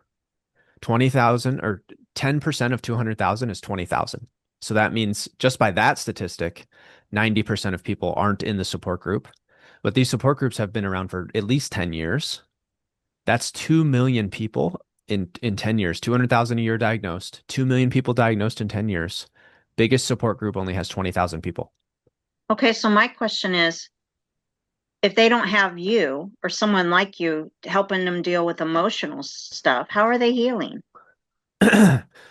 [SPEAKER 1] 20,000 or 10% of 200,000 is 20,000. So that means just by that statistic, 90% of people aren't in the support group. But these support groups have been around for at least 10 years. That's 2 million people in 10 years, 200,000 a year diagnosed, 2 million people diagnosed in 10 years. Biggest support group only has 20,000 people.
[SPEAKER 2] Okay, so my question is, if they don't have you or someone like you helping them deal with emotional stuff, how are they healing?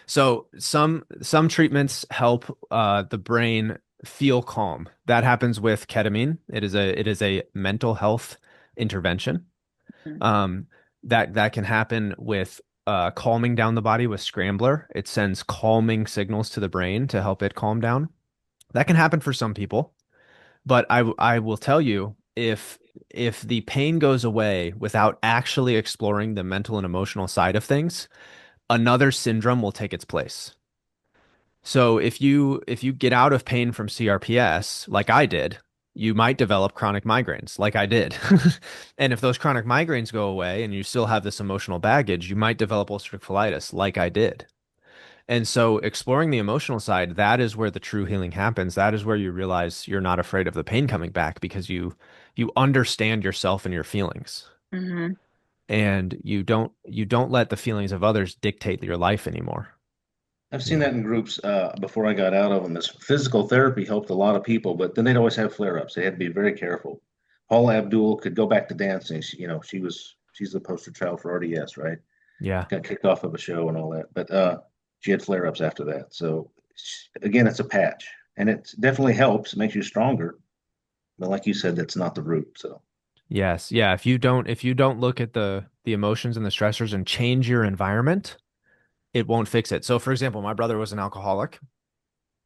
[SPEAKER 1] So some treatments help the brain feel calm. That happens with ketamine. It is a mental health intervention.
[SPEAKER 2] Mhm.
[SPEAKER 1] Um, that can happen with calming down the body with Scrambler. It sends calming signals to the brain to help it calm down. That can happen for some people, but I will tell you if the pain goes away without actually exploring the mental and emotional side of things, another syndrome will take its place. So if you get out of pain from CRPS, like I did, you might develop chronic migraines, like I did. And if those chronic migraines go away and you still have this emotional baggage, you might develop ulcerative colitis, like I did. And so exploring the emotional side, that is where the true healing happens. That is where you realize you're not afraid of the pain coming back because you understand yourself and your feelings.
[SPEAKER 2] Hmm.
[SPEAKER 1] And you don't let the feelings of others dictate your life anymore.
[SPEAKER 3] I've
[SPEAKER 1] You
[SPEAKER 3] seen
[SPEAKER 1] know.
[SPEAKER 3] that in groups before I got out of them. As physical therapy helped a lot of people, but then they'd always have flare-ups. They had to be very careful. Paula Abdul could go back to dancing. She's the poster child for RDS, right?
[SPEAKER 1] Yeah.
[SPEAKER 3] Got kicked off of a show and all that, but she had flare-ups after that. So again, it's a patch, and it definitely helps. It makes you stronger, but like you said, that's not the root. So
[SPEAKER 1] Yes. Yeah. If you don't look at the emotions and the stressors and change your environment, it won't fix it. So for example, my brother was an alcoholic.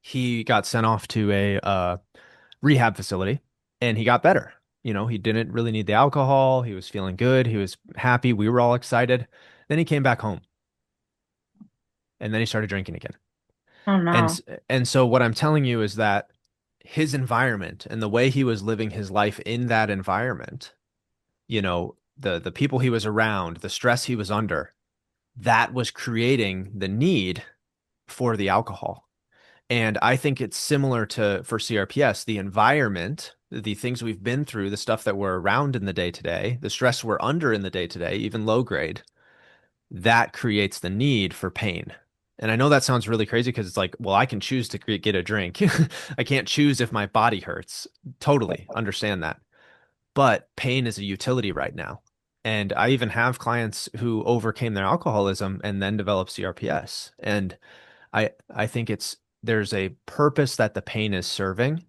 [SPEAKER 1] He got sent off to a rehab facility and he got better. He didn't really need the alcohol. He was feeling good. He was happy. We were all excited. Then he came back home and then he started drinking again.
[SPEAKER 2] Oh
[SPEAKER 1] And
[SPEAKER 2] no.
[SPEAKER 1] s- and so what I'm telling you is that his environment and the way he was living his life in that environment, the people he was around, the stress he was under, that was creating the need for the alcohol. And I think it's similar to for CRPS, the environment, the things we've been through, the stuff that we're around in the day to day, the stress we're under in the day to day, even low grade, that creates the need for pain. And I know that sounds really crazy because it's like, well, I can choose to get a drink. I can't choose if my body hurts. Totally understand that. But pain is a utility right now. And I even have clients who overcame their alcoholism and then developed CRPS. And I think there's a purpose that the pain is serving,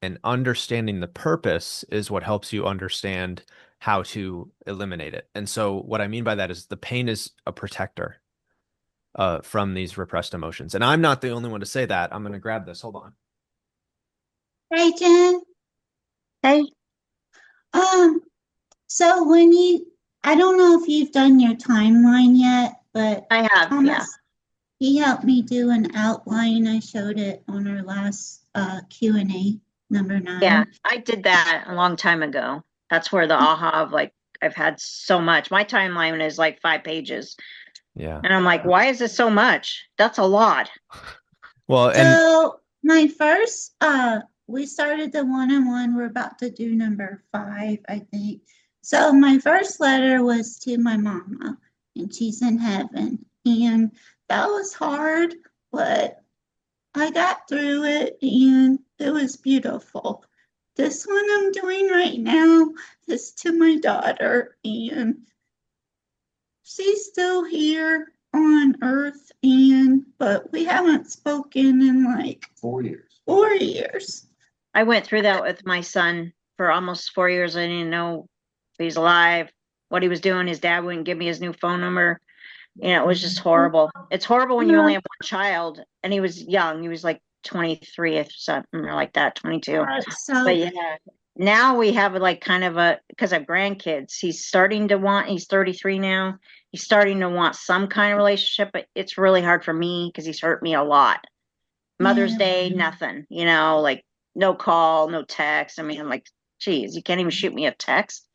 [SPEAKER 1] and understanding the purpose is what helps you understand how to eliminate it. And so what I mean by that is the pain is a protector from these repressed emotions. And I'm not the only one to say that. I'm going to grab this. Hold on.
[SPEAKER 4] Hey, Jen.
[SPEAKER 2] Hey,
[SPEAKER 4] Um, so I don't know if you've done your timeline yet, but
[SPEAKER 2] I have, yeah.
[SPEAKER 4] Thomas, he helped me do an outline. I showed it on our last Q&A, number 9.
[SPEAKER 2] Yeah, I did that a long time ago. That's where the aha of like, I've had so much. My timeline is like 5 pages.
[SPEAKER 1] Yeah.
[SPEAKER 2] And I'm like, why is it so much? That's a lot.
[SPEAKER 1] Well, and
[SPEAKER 4] So my first, we started the one-on-one. We're about to do number 5, I think. So my first letter was to my mama, and she's in heaven. And that was hard, but I got through it, and it was beautiful. This one I'm doing right now is to my daughter, and she's still here on Earth, but we haven't spoken in like
[SPEAKER 3] 4 years.
[SPEAKER 4] 4 years.
[SPEAKER 2] I went through that with my son for almost 4 years. I didn't know if he's alive, what he was doing. His dad wouldn't give me his new phone number. It was just horrible. It's horrible when you only have one child, and he was young. He was like 23 or something like that, 22.
[SPEAKER 4] So
[SPEAKER 2] But yeah, now we have like kind of because I have grandkids, he's 33 now. He's starting to want some kind of relationship, but it's really hard for me because he's hurt me a lot. Mother's Day, nothing, like no call, no text. I mean, I'm like, geez, you can't even shoot me a text.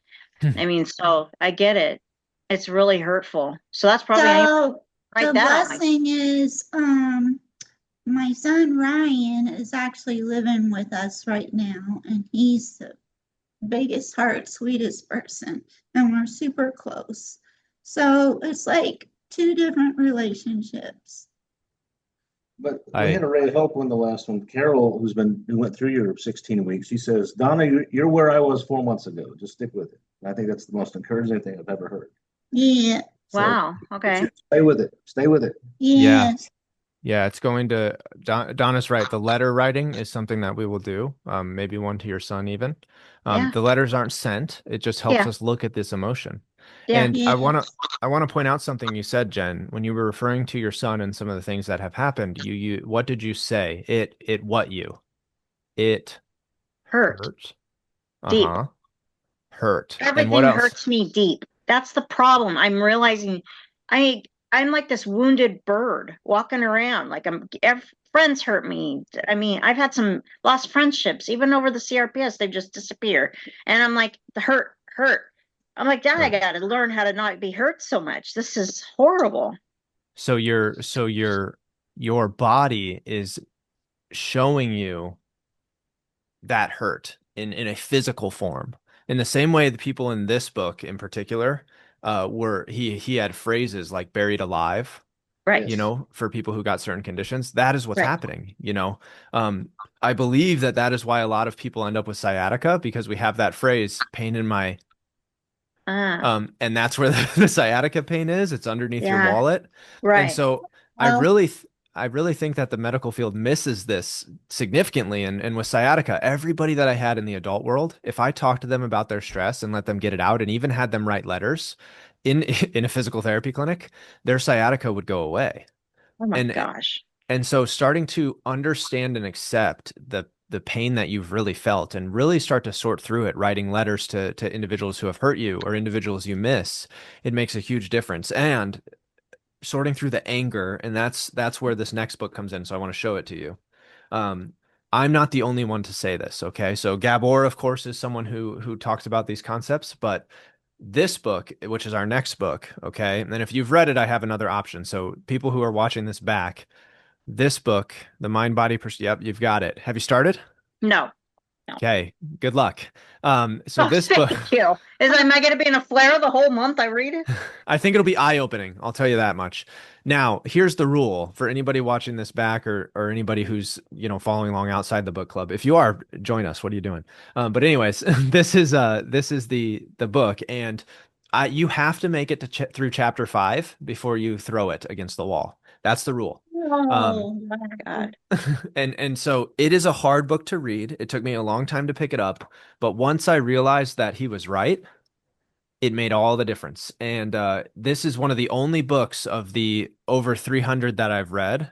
[SPEAKER 2] I mean, so I get it. It's really hurtful. So that's probably
[SPEAKER 4] so
[SPEAKER 2] right
[SPEAKER 4] the
[SPEAKER 2] that.
[SPEAKER 4] blessing is my son Ryan is actually living with us right now, and he's the biggest heart, sweetest person, and we're super close. So it's like 2 different relationships.
[SPEAKER 3] But we had a ray of hope when the last one. Carol, who went through your 16 weeks, she says, Donna, you're where I was 4 months ago. Just stick with it. And I think that's the most encouraging thing I've ever heard.
[SPEAKER 4] Yeah.
[SPEAKER 2] Wow. Okay.
[SPEAKER 3] Stay with it. Stay with it.
[SPEAKER 4] Yes.
[SPEAKER 1] yeah, it's going to Donna's right. The letter writing is something that we will do. Maybe one to your son even.
[SPEAKER 2] Yeah.
[SPEAKER 1] The letters aren't sent. It just helps
[SPEAKER 2] Yeah.
[SPEAKER 1] us look at this emotion.
[SPEAKER 2] Yeah.
[SPEAKER 1] And
[SPEAKER 4] Yes.
[SPEAKER 1] I want to point out something you said, Jen, when you were referring to your son and some of the things that have happened. What did you say? It
[SPEAKER 2] Hurt. Deep.
[SPEAKER 1] Uh-huh. Hurt. And
[SPEAKER 2] Everything
[SPEAKER 1] what else?
[SPEAKER 2] hurts me deep. That's the problem. I'm realizing I'm like this wounded bird walking around. Like friends hurt me. I mean, I've had some lost friendships, even over the CRPS, they just disappear. And I'm like, the hurt. I'm like, Dad, I got to learn how to not be hurt so much. This is horrible.
[SPEAKER 1] So your body is showing you that hurt in a physical form. In the same way the people in this book in particular he had phrases like buried alive,
[SPEAKER 2] Right.
[SPEAKER 1] For people who got certain conditions. That is what's
[SPEAKER 2] Right.
[SPEAKER 1] happening. I believe that is why a lot of people end up with sciatica, because we have that phrase, pain in my and that's where the sciatica pain is. It's underneath your wallet.
[SPEAKER 2] Right.
[SPEAKER 1] And so I really think that the medical field misses this significantly. And with sciatica, everybody that I had in the adult world, if I talked to them about their stress and let them get it out and even had them write letters in a physical therapy clinic, their sciatica would go away.
[SPEAKER 2] Oh my gosh.
[SPEAKER 1] And so starting to understand and accept the pain that you've really felt and really start to sort through it, writing letters to individuals who have hurt you or individuals you miss, it makes a huge difference. And sorting through the anger, and that's where this next book comes in. So I want to show it to you. I'm not the only one to say this, okay? So Gabor, of course, is someone who talks about these concepts, but this book, which is our next book, okay? And then if you've read it, I have another option. So people who are watching this back, this book, the MindBody Prescription, yep, you've got it. Have you started?
[SPEAKER 2] No.
[SPEAKER 1] Okay, good luck. So this
[SPEAKER 2] thank
[SPEAKER 1] book,
[SPEAKER 2] you. Am I going to be in a flare the whole month I read it?
[SPEAKER 1] I think it'll be eye-opening. I'll tell you that much. Now, here's the rule for anybody watching this back or anybody who's, following along outside the book club. If you are, join us. What are you doing? But anyways, this is the book, and you have to make it to through chapter 5 before you throw it against the wall. That's the rule.
[SPEAKER 4] Oh my God.
[SPEAKER 1] And so it is a hard book to read. It took me a long time to pick it up, but once I realized that he was right, it made all the difference. And this is one of the only books of the over 300 that I've read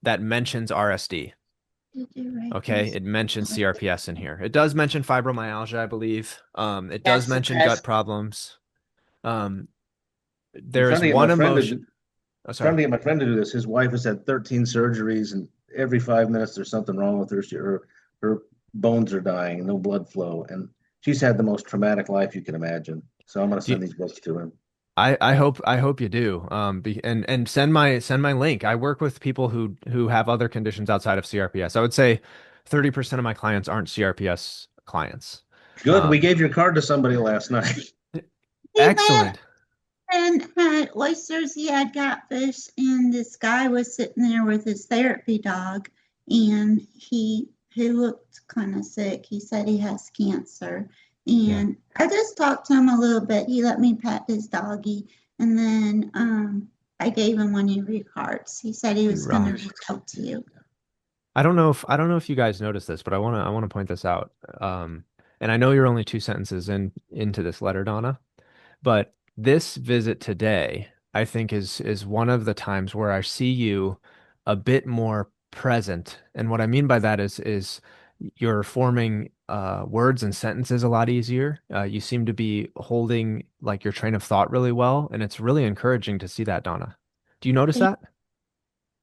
[SPEAKER 1] that mentions RSD. Okay, it mentions CRPS in here. It does mention fibromyalgia, I believe. It does mention gut problems. There is one emotion. Oh,
[SPEAKER 3] Trying
[SPEAKER 1] sorry.
[SPEAKER 3] to get my friend to do this. His wife has had 13 surgeries, and every 5 minutes there's something wrong with her. Her bones are dying, no blood flow, and she's had the most traumatic life you can imagine. So I'm going to
[SPEAKER 1] Do
[SPEAKER 3] send these books to him.
[SPEAKER 1] I hope you do. And send my link. I work with people who have other conditions outside of CRPS. I would say 30% of my clients aren't CRPS clients.
[SPEAKER 3] Good. We
[SPEAKER 1] Um,
[SPEAKER 3] gave your card to somebody last night.
[SPEAKER 4] He went
[SPEAKER 1] Excellent.
[SPEAKER 4] and had oysters, he had catfish, and this guy was sitting there with his therapy dog, and he looked kind of sick. He said he has cancer.
[SPEAKER 1] Yeah.
[SPEAKER 4] And I just talked to him a little bit. He let me pet his doggy, and then I gave him one of your cards. He said he was going to reach out to you.
[SPEAKER 1] I don't know if you guys noticed this, but I want to point this out. And I know you're only two sentences into this letter, Donna, but this visit today, I think is one of the times where I see you a bit more present. And what I mean by that is you're forming words and sentences a lot easier. You seem to be holding like your train of thought really well, and it's really encouraging to see that, Donna. Do you notice that?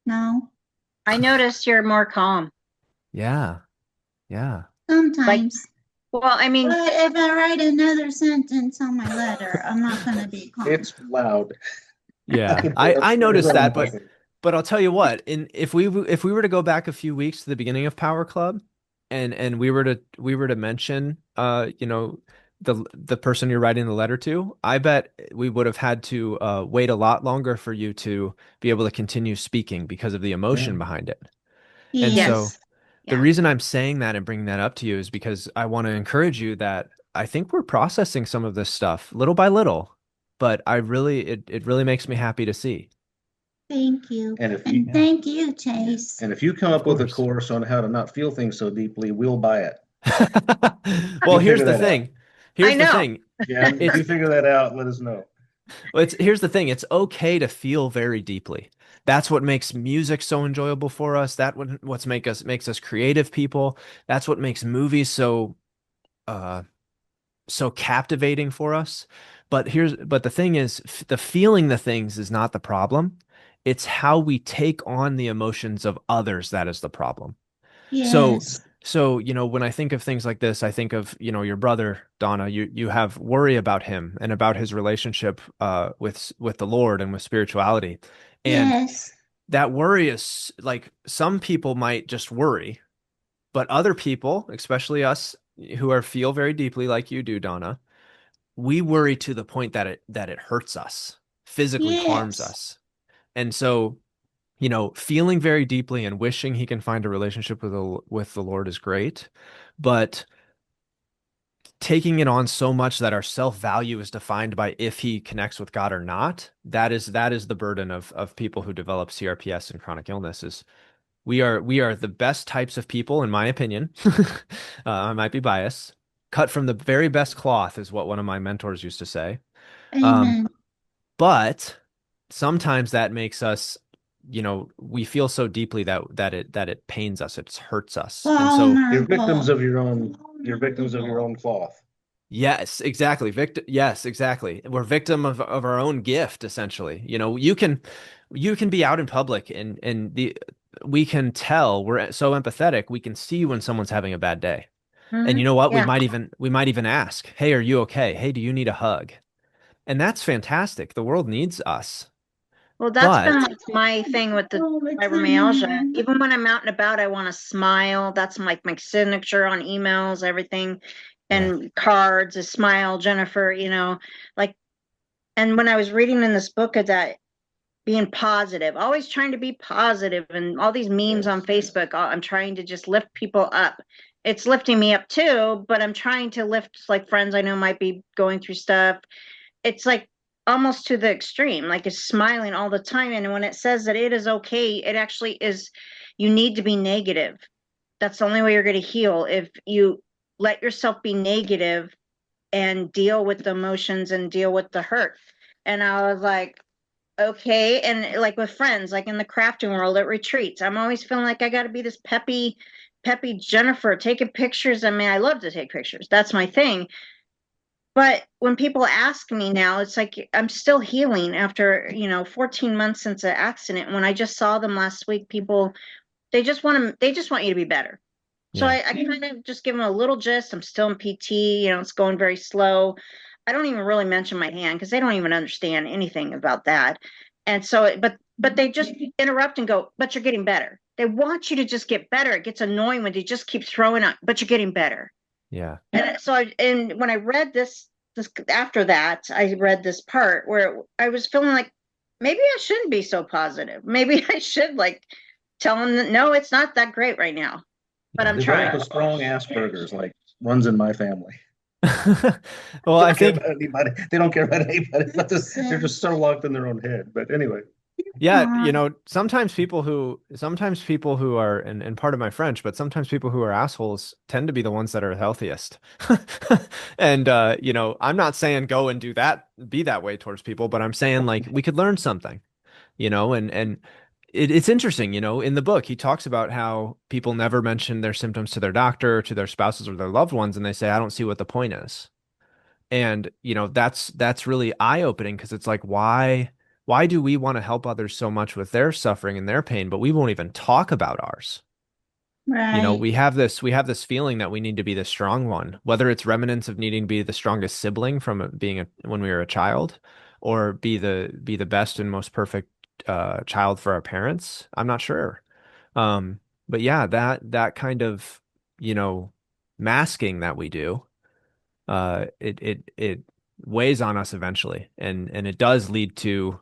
[SPEAKER 4] No,
[SPEAKER 2] I noticed you're more calm.
[SPEAKER 1] Yeah. Yeah.
[SPEAKER 2] Like,
[SPEAKER 4] sometimes.
[SPEAKER 2] well, I mean,
[SPEAKER 4] But if I write another sentence on my letter, I'm not going to be calm.
[SPEAKER 3] It's loud.
[SPEAKER 1] Yeah. I noticed that, but I'll tell you what, if we were to go back a few weeks to the beginning of Power Club and we were to mention you know the person you're writing the letter to, I bet we would have had to wait a lot longer for you to be able to continue speaking because of the
[SPEAKER 3] Yeah.
[SPEAKER 1] emotion behind it. And so
[SPEAKER 4] Yes.
[SPEAKER 1] the
[SPEAKER 2] yeah.
[SPEAKER 1] reason I'm saying that and bringing that up to you is because I want to encourage you that I think we're processing some of this stuff little by little, but it really makes me happy to see.
[SPEAKER 4] Thank you.
[SPEAKER 3] And if
[SPEAKER 4] And
[SPEAKER 3] you
[SPEAKER 1] Yeah,
[SPEAKER 4] thank you, Chase.
[SPEAKER 3] and if you come
[SPEAKER 1] of
[SPEAKER 3] up with a
[SPEAKER 1] course.
[SPEAKER 3] course on how to not feel things so deeply, we'll buy it.
[SPEAKER 1] Well,
[SPEAKER 3] You
[SPEAKER 1] here's
[SPEAKER 3] figure
[SPEAKER 1] the
[SPEAKER 3] that out.
[SPEAKER 1] thing.
[SPEAKER 2] I
[SPEAKER 1] Here's the
[SPEAKER 2] know.
[SPEAKER 1] thing.
[SPEAKER 3] Yeah, if
[SPEAKER 1] It's
[SPEAKER 3] you figure that out, let us know.
[SPEAKER 1] well, it's here's the thing. It's okay to feel very deeply. That's what makes music so enjoyable for us. What's makes us creative people. That's what makes movies uh so captivating for us. But the thing is, the feeling the things is not the problem. It's how we take on the emotions of others that is the problem. So,
[SPEAKER 4] Yes.
[SPEAKER 1] when I think of things like this, I think of, your brother, Donna, you have worry about him and about his relationship with the Lord and with spirituality. And
[SPEAKER 4] Yes.
[SPEAKER 1] that worry is like some people might just worry, but other people, especially us who feel very deeply like you do, Donna, we worry to the point that it hurts us, physically harms
[SPEAKER 4] Yes.
[SPEAKER 1] us. And so, feeling very deeply and wishing he can find a relationship with the Lord is great, but taking it on so much that our self-value is defined by if he connects with God or not, that is the burden of people who develop CRPS and chronic illness is we are the best types of people, in my opinion. I might be biased. Cut from the very best cloth is what one of my mentors used to say. Um,
[SPEAKER 4] Amen.
[SPEAKER 1] but sometimes that makes us, we feel so deeply that it pains us, it hurts us. And so,
[SPEAKER 3] You're victims
[SPEAKER 4] Vulnerable.
[SPEAKER 3] of your own. You're victims of your own cloth.
[SPEAKER 1] yes, exactly. Yes, exactly. We're victim of our own gift, essentially. You can be out in public and we can tell we're so empathetic. We can see when someone's having a bad day. And you know what? We
[SPEAKER 2] Yeah.
[SPEAKER 1] might even ask, "Hey, are you okay? Hey, do you need a hug?" And that's fantastic. The world needs us.
[SPEAKER 2] Well, that's been
[SPEAKER 1] But
[SPEAKER 2] like my thing with the
[SPEAKER 4] All the
[SPEAKER 2] fibromyalgia.
[SPEAKER 4] time.
[SPEAKER 2] Even when I'm out and about, I want to smile. That's like my signature on emails, everything,
[SPEAKER 1] yeah,
[SPEAKER 2] and cards, a smile, Jennifer, like, and when I was reading in this book of that, being positive, always trying to be positive, and all these memes on Facebook, I'm trying to just lift people up. It's lifting me up too, but I'm trying to lift like friends I know might be going through stuff. It's like almost to the extreme, like it's smiling all the time. And when it says that it is okay, it actually is, you need to be negative. That's the only way you're going to heal. If you let yourself be negative and deal with the emotions and deal with the hurt. And I was like, okay. And like with friends, like in the crafting world at retreats, I'm always feeling like I got to be this peppy Jennifer taking pictures. I mean, I love to take pictures. That's my thing. but when people ask me now, it's like I'm still healing after, 14 months since the accident. When I just saw them last week, people, they just want you to be better. So
[SPEAKER 1] Yeah.
[SPEAKER 2] I kind of just give them a little gist. I'm still in PT, it's going very slow. I don't even really mention my hand because they don't even understand anything about that. And so, but they just interrupt and go, but you're getting better. They want you to just get better. It gets annoying when you just keep throwing out, but you're getting better.
[SPEAKER 1] Yeah.
[SPEAKER 2] And so, and when I read this after that, I read this part where I was feeling like maybe I shouldn't be so positive. Maybe I should like tell them that no, it's not that great right now, but
[SPEAKER 1] Yeah.
[SPEAKER 2] I'm
[SPEAKER 3] Develop
[SPEAKER 2] trying.
[SPEAKER 3] a strong Asperger's, like runs in my family.
[SPEAKER 1] Well,
[SPEAKER 3] They
[SPEAKER 1] I
[SPEAKER 3] don't care
[SPEAKER 1] think,
[SPEAKER 3] about anybody. They don't care about anybody. They're just so locked in their own head. But anyway,
[SPEAKER 1] yeah,
[SPEAKER 4] Aw,
[SPEAKER 1] sometimes people who are, and part of my French, but sometimes people who are assholes tend to be the ones that are healthiest. And, I'm not saying go and do that, be that way towards people, but I'm saying like we could learn something, and it's interesting, in the book, he talks about how people never mention their symptoms to their doctor, to their spouses or their loved ones, and they say, I don't see what the point is. And, that's really eye-opening because it's like, why do we want to help others so much with their suffering and their pain, but we won't even talk about ours?
[SPEAKER 4] right,
[SPEAKER 1] We have this feeling that we need to be the strong one, whether it's remnants of needing to be the strongest sibling from being when we were a child, or be the best and most perfect child for our parents. I'm not sure. Um, but yeah, that kind of, you know, masking that we do, it weighs on us eventually, and it does lead to,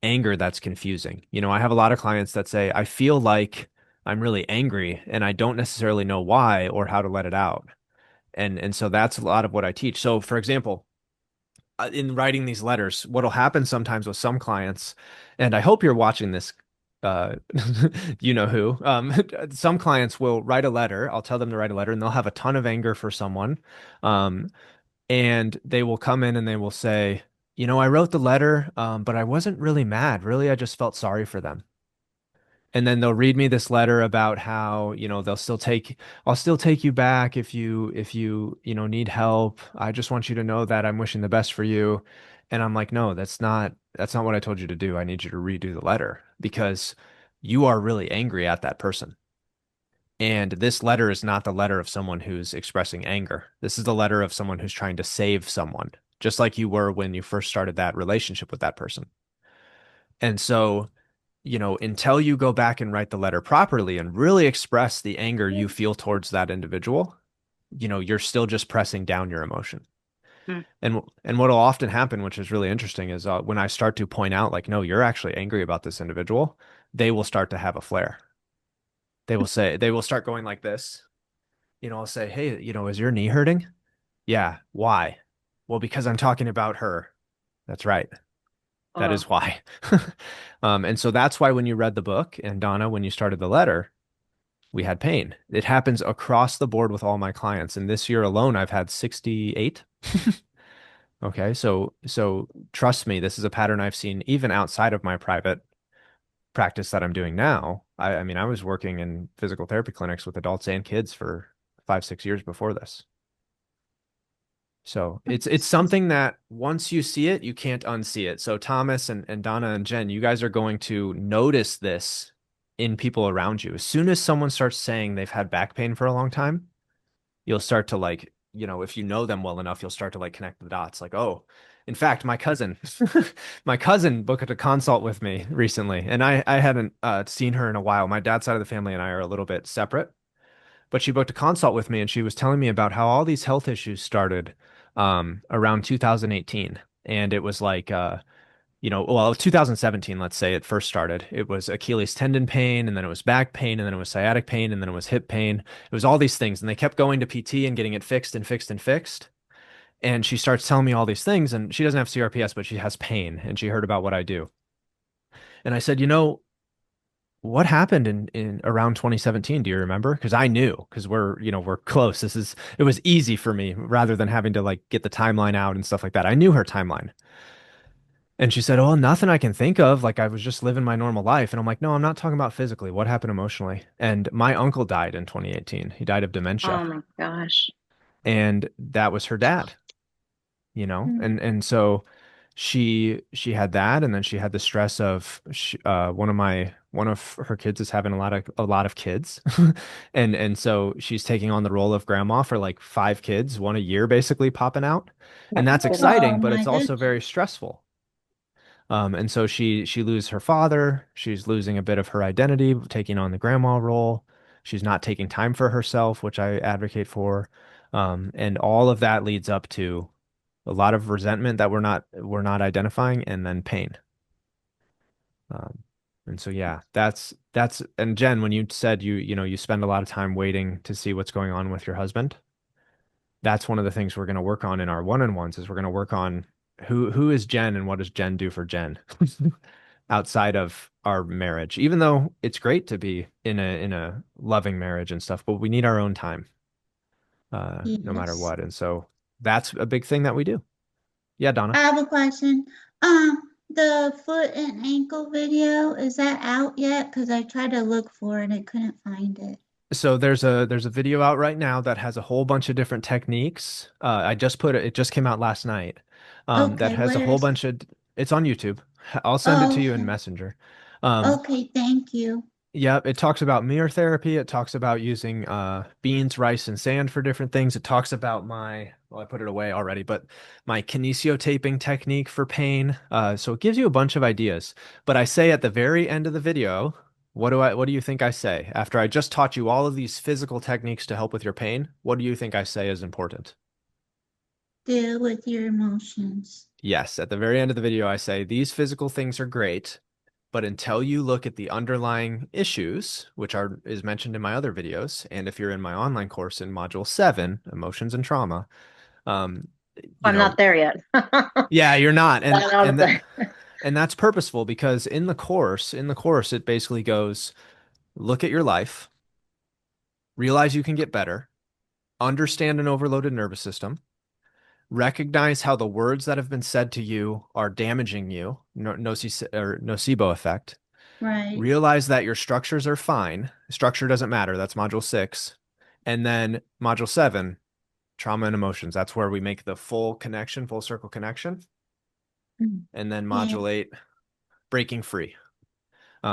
[SPEAKER 1] anger that's confusing. I have a lot of clients that say, I feel like I'm really angry and I don't necessarily know why or how to let it out. And so that's a lot of what I teach. So for example, in writing these letters, what'll happen sometimes with some clients, and I hope you're watching this, uh, you know who, some clients will write a letter. I'll tell them to write a letter and they'll have a ton of anger for someone. Um, and they will come in and they will say, I wrote the letter, but I wasn't really mad. Really, I just felt sorry for them. And then they'll read me this letter about how, I'll still take you back if you need help. I just want you to know that I'm wishing the best for you. And I'm like, no, that's not what I told you to do. I need you to redo the letter because you are really angry at that person. And this letter is not the letter of someone who's expressing anger. This is the letter of someone who's trying to save someone, just like you were when you first started that relationship with that person. And so, until you go back and write the letter properly and really express the anger you feel towards that individual, you're still just pressing down your emotion.
[SPEAKER 2] Hmm.
[SPEAKER 1] And what'll often happen, which is really interesting, is when I start to point out, like, no, you're actually angry about this individual, they will start to have a flare. They will start going like this. I'll say, hey, is your knee hurting? Yeah. Why? Well, because I'm talking about her. That's right. That
[SPEAKER 2] Oh,
[SPEAKER 1] is why. And so that's why when you read the book and Donna, when you started the letter, we had pain. It happens across the board with all my clients. And this year alone, I've had 68. Okay. So trust me, this is a pattern I've seen even outside of my private practice that I'm doing now. I mean, I was working in physical therapy clinics with adults and kids for 5, 6 years before this. So it's something that once you see it, you can't unsee it. So Thomas and Donna and Jen, you guys are going to notice this in people around you. As soon as someone starts saying they've had back pain for a long time, you'll start to like, if you know them well enough, you'll start to like connect the dots. Like, oh, in fact, my cousin, my cousin booked a consult with me recently, and I hadn't seen her in a while. My dad's side of the family and I are a little bit separate, but she booked a consult with me and she was telling me about how all these health issues started around 2018. And it was like, well, 2017, let's say it first started. It was Achilles tendon pain, and then it was back pain, and then it was sciatic pain, and then it was hip pain. It was all these things. And they kept going to PT and getting it fixed and fixed and fixed. And she starts telling me all these things, and she doesn't have CRPS, but she has pain, and she heard about what I do. And I said, what happened in around 2017? Do you remember? Because I knew, because we're close. It was easy for me rather than having to like get the timeline out and stuff like that. I knew her timeline. And she said, "Oh, nothing I can think of. Like I was just living my normal life." And I'm like, "No, I'm not talking about physically. What happened emotionally?" And my uncle died in 2018. He died of dementia.
[SPEAKER 2] oh my gosh.
[SPEAKER 1] and that was her dad, you know?
[SPEAKER 4] Mm.
[SPEAKER 1] And so she had that, and then she had the stress of one of her kids is having a lot of kids. And so she's taking on the role of grandma for like 5 kids, one a year basically popping out. And that's
[SPEAKER 4] Oh
[SPEAKER 1] exciting, but
[SPEAKER 4] my
[SPEAKER 1] it's also
[SPEAKER 4] goodness.
[SPEAKER 1] very stressful. And so she loses her father. She's losing a bit of her identity, taking on the grandma role. She's not taking time for herself, which I advocate for. And all of that leads up to a lot of resentment that we're not identifying, and then pain. Um, and so yeah, that's and Jen, when you said you spend a lot of time waiting to see what's going on with your husband, that's one of the things we're going to work on in our one-on-ones is we're going to work on who is Jen and what does Jen do for Jen outside of our marriage. Even though it's great to be in a loving marriage and stuff, but we need our own time, no matter
[SPEAKER 4] Yes.
[SPEAKER 1] what. And so that's a big thing that we do. Yeah, Donna.
[SPEAKER 4] I have a question. The foot and ankle video, is that out yet? Because I tried to look for it, I couldn't find it.
[SPEAKER 1] So there's a video out right now that has a whole bunch of different techniques. I just put it just came out last night. That
[SPEAKER 4] Okay,
[SPEAKER 1] has a
[SPEAKER 4] where
[SPEAKER 1] whole
[SPEAKER 4] is?
[SPEAKER 1] bunch of it's on YouTube. I'll send it
[SPEAKER 4] Oh,
[SPEAKER 1] to you in
[SPEAKER 4] okay.
[SPEAKER 1] Messenger. Um,
[SPEAKER 4] Okay, thank you.
[SPEAKER 1] Yep, it talks about mirror therapy. It talks about using beans, rice, and sand for different things. It talks about well, I put it away already, but my kinesiotaping technique for pain. So it gives you a bunch of ideas. But I say at the very end of the video, what do you think I say? After I just taught you all of these physical techniques to help with your pain, what do you think I say is important?
[SPEAKER 4] Deal with your emotions.
[SPEAKER 1] Yes, at the very end of the video, I say these physical things are great, but until you look at the underlying issues, which is mentioned in my other videos, and if you're in my online course in Module 7, Emotions and Trauma, um, you
[SPEAKER 2] I'm
[SPEAKER 1] know,
[SPEAKER 2] not there yet.
[SPEAKER 1] yeah, you're not, and
[SPEAKER 2] Not out
[SPEAKER 1] and that
[SPEAKER 2] there.
[SPEAKER 1] and that's purposeful because in the course, it basically goes, look at your life, realize you can get better, understand an overloaded nervous system, recognize how the words that have been said to you are damaging you, nocebo effect.
[SPEAKER 4] Right.
[SPEAKER 1] Realize that your structures are fine. Structure doesn't matter. That's module 6. And then module 7, trauma and emotions. That's where we make the full connection, full circle connection. And then
[SPEAKER 4] Yeah.
[SPEAKER 1] module 8, breaking free.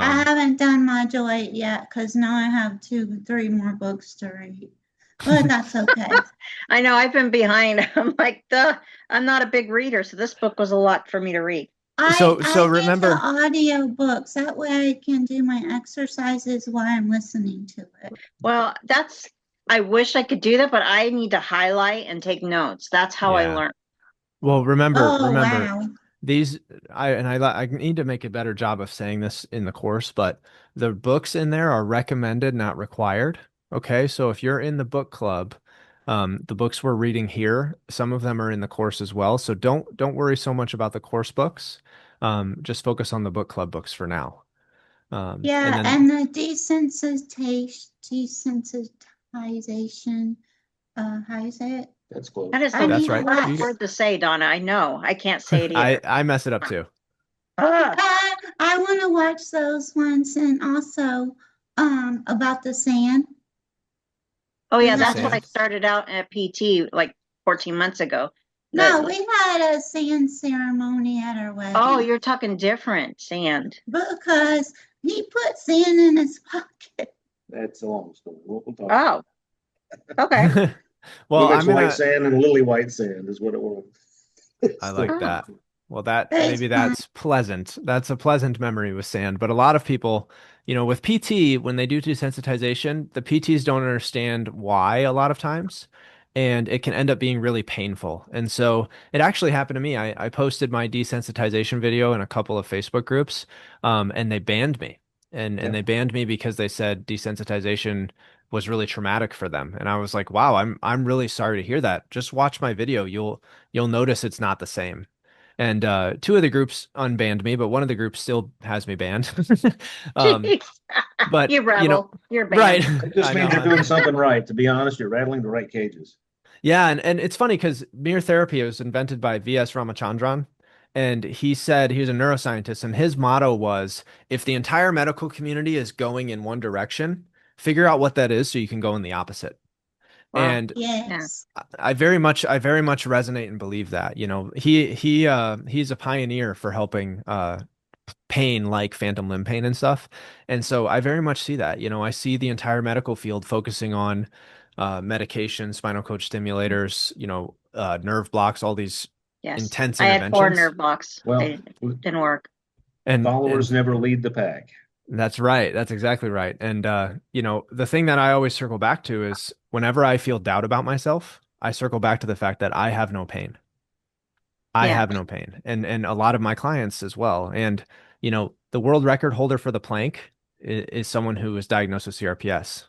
[SPEAKER 4] I
[SPEAKER 1] Um,
[SPEAKER 4] haven't done module 8 yet because now I have 3 more books to read. But that's okay.
[SPEAKER 2] I know I've been behind. I'm like, I'm not a big reader, so this book was a lot for me to read.
[SPEAKER 1] so
[SPEAKER 4] I get the
[SPEAKER 1] remember,
[SPEAKER 4] audio books. That way I can do my exercises while I'm listening to it.
[SPEAKER 2] Well, I wish I could do that, but I need to highlight and take notes. That's how I
[SPEAKER 1] yeah.
[SPEAKER 2] learn.
[SPEAKER 1] Well,
[SPEAKER 4] Oh,
[SPEAKER 1] remember
[SPEAKER 4] wow.
[SPEAKER 1] these I need to make a better job of saying this in the course, but the books in there are recommended, not required. Okay, so if you're in the book club, the books we're reading here, some of them are in the course as well. So don't worry so much about the course books. Just focus on the book club books for now. And
[SPEAKER 4] Yeah,
[SPEAKER 1] then
[SPEAKER 4] and the desensitization, how you say it?
[SPEAKER 3] That's close.
[SPEAKER 2] That is
[SPEAKER 4] I
[SPEAKER 2] the
[SPEAKER 1] that's
[SPEAKER 4] need to
[SPEAKER 1] right.
[SPEAKER 2] hardest
[SPEAKER 1] You
[SPEAKER 4] watch.
[SPEAKER 2] word to say, Donna. I know. I can't say it either.
[SPEAKER 1] I mess it up too.
[SPEAKER 2] Ah.
[SPEAKER 4] I want to watch those ones and also about the sand.
[SPEAKER 2] Oh
[SPEAKER 4] We
[SPEAKER 2] yeah,
[SPEAKER 1] The
[SPEAKER 2] that's
[SPEAKER 4] had
[SPEAKER 2] what
[SPEAKER 4] a
[SPEAKER 2] I
[SPEAKER 1] sand.
[SPEAKER 2] started out at PT like 14 months ago.
[SPEAKER 4] no,
[SPEAKER 2] The
[SPEAKER 4] we had a sand ceremony at our
[SPEAKER 2] Oh,
[SPEAKER 4] wedding
[SPEAKER 2] you're talking different sand.
[SPEAKER 4] because he put sand in his pocket.
[SPEAKER 3] That's a long story. We'll talk about
[SPEAKER 2] Oh, okay.
[SPEAKER 3] it. We
[SPEAKER 1] Well,
[SPEAKER 3] mix
[SPEAKER 1] I'm
[SPEAKER 3] white
[SPEAKER 1] gonna
[SPEAKER 3] sand and lily white sand is what it was.
[SPEAKER 1] I
[SPEAKER 3] So,
[SPEAKER 1] like
[SPEAKER 2] Oh,
[SPEAKER 1] that. Well, that
[SPEAKER 4] It's
[SPEAKER 1] maybe
[SPEAKER 4] fun.
[SPEAKER 1] that's pleasant. That's a pleasant memory with sand. But a lot of people, with PT, when they do desensitization, the PTs don't understand why a lot of times, and it can end up being really painful. And so it actually happened to me. I posted my desensitization video in a couple of Facebook groups, and they banned me. And
[SPEAKER 3] yeah.
[SPEAKER 1] they banned me because they said desensitization was really traumatic for them. And I was like, wow, I'm really sorry to hear that. Just watch my video. You'll notice it's not the same. And two of the groups unbanned me, but one of the groups still has me banned. um,
[SPEAKER 2] jeez.
[SPEAKER 1] but
[SPEAKER 2] You rebel. You're
[SPEAKER 1] right.
[SPEAKER 2] banned.
[SPEAKER 3] It just
[SPEAKER 1] I know.
[SPEAKER 3] means you're doing something right. To be honest, you're rattling the right cages.
[SPEAKER 1] Yeah, and it's funny because mirror therapy was invented by V.S. Ramachandran. And he said he was a neuroscientist, and his motto was, if the entire medical community is going in one direction, figure out what that is so you can go in the opposite.
[SPEAKER 2] Wow.
[SPEAKER 1] And
[SPEAKER 2] Yeah.
[SPEAKER 4] Yes.
[SPEAKER 1] I very much resonate and believe that, you know, he's a pioneer for helping pain like phantom limb pain and stuff. And so I very much see that, you know, I see the entire medical field focusing on medication, spinal cord stimulators, you know, nerve blocks, all these
[SPEAKER 2] Yes.
[SPEAKER 1] intense
[SPEAKER 2] I had 4
[SPEAKER 1] interventions.
[SPEAKER 2] nerve blocks.
[SPEAKER 3] Well,
[SPEAKER 2] They didn't work.
[SPEAKER 3] followers
[SPEAKER 1] And
[SPEAKER 3] never lead the pack.
[SPEAKER 1] that's right. That's exactly right. And you know, the thing that I always circle back to is whenever I feel doubt about myself, I circle back to the fact that I have no pain. I
[SPEAKER 2] Yeah.
[SPEAKER 1] have no pain. And a lot of my clients as well. And you know, the world record holder for the plank is someone who was diagnosed with CRPS.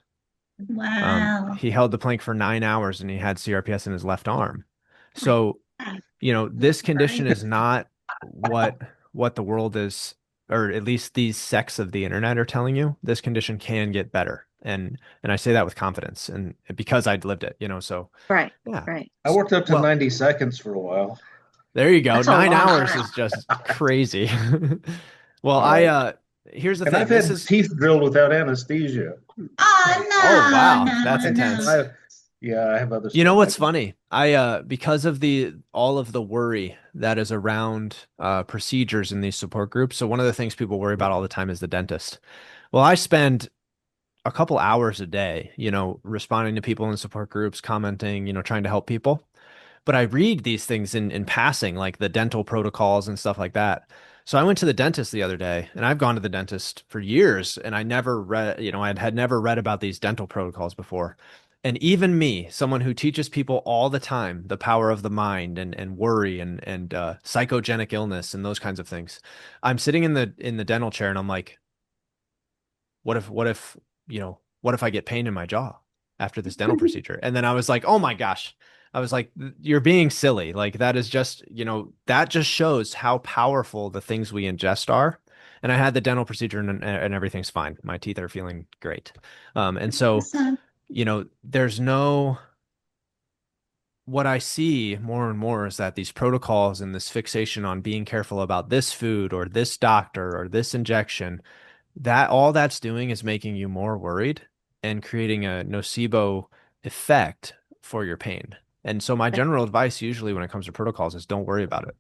[SPEAKER 4] Wow.
[SPEAKER 1] He held the plank for 9 hours and he had CRPS in his left arm. So, you know, this condition is not what the world is, or at least these sects of the internet are telling you. This condition can get better. And I say that with confidence and because I'd lived it, you know, so
[SPEAKER 2] Right.
[SPEAKER 1] yeah.
[SPEAKER 2] Right.
[SPEAKER 3] I worked up to
[SPEAKER 1] Well,
[SPEAKER 3] 90 seconds for a while.
[SPEAKER 1] there you go.
[SPEAKER 2] That's a
[SPEAKER 1] 9 hours
[SPEAKER 2] long
[SPEAKER 1] is
[SPEAKER 2] time.
[SPEAKER 1] just crazy. Well,
[SPEAKER 3] Uh,
[SPEAKER 1] here's the
[SPEAKER 3] and
[SPEAKER 1] thing.
[SPEAKER 3] I've
[SPEAKER 1] This
[SPEAKER 3] had
[SPEAKER 1] is
[SPEAKER 3] teeth drilled without anesthesia.
[SPEAKER 1] Oh
[SPEAKER 4] Oh,
[SPEAKER 1] wow,
[SPEAKER 4] no,
[SPEAKER 1] that's
[SPEAKER 4] no,
[SPEAKER 1] intense.
[SPEAKER 4] no.
[SPEAKER 3] Yeah, I have other
[SPEAKER 1] You know
[SPEAKER 3] stuff I
[SPEAKER 1] what's
[SPEAKER 3] can.
[SPEAKER 1] funny? Because of the all of the worry that is around procedures in these support groups. So one of the things people worry about all the time is the dentist. Well, I spend a couple hours a day, you know, responding to people in support groups, commenting, you know, trying to help people. But I read these things in passing, like the dental protocols and stuff like that. So I went to the dentist the other day, and I've gone to the dentist for years, and I never read, you know, I had never read about these dental protocols before. And even me, someone who teaches people all the time the power of the mind and worry and psychogenic illness and those kinds of things, I'm sitting in the dental chair and I'm like, what if, you know, what if I get pain in my jaw after this dental procedure? And then I was like, oh my gosh. I was like, you're being silly. Like that is just, you know, that just shows how powerful the things we ingest are. And I had the dental procedure and everything's fine. My teeth are feeling great. And so,
[SPEAKER 4] So,
[SPEAKER 1] you know, there's no, what I see more and more is that these protocols and this fixation on being careful about this food or this doctor or this injection, that all that's doing is making you more worried and creating a nocebo effect for your pain. And so my general advice usually when it comes to protocols is don't worry about it.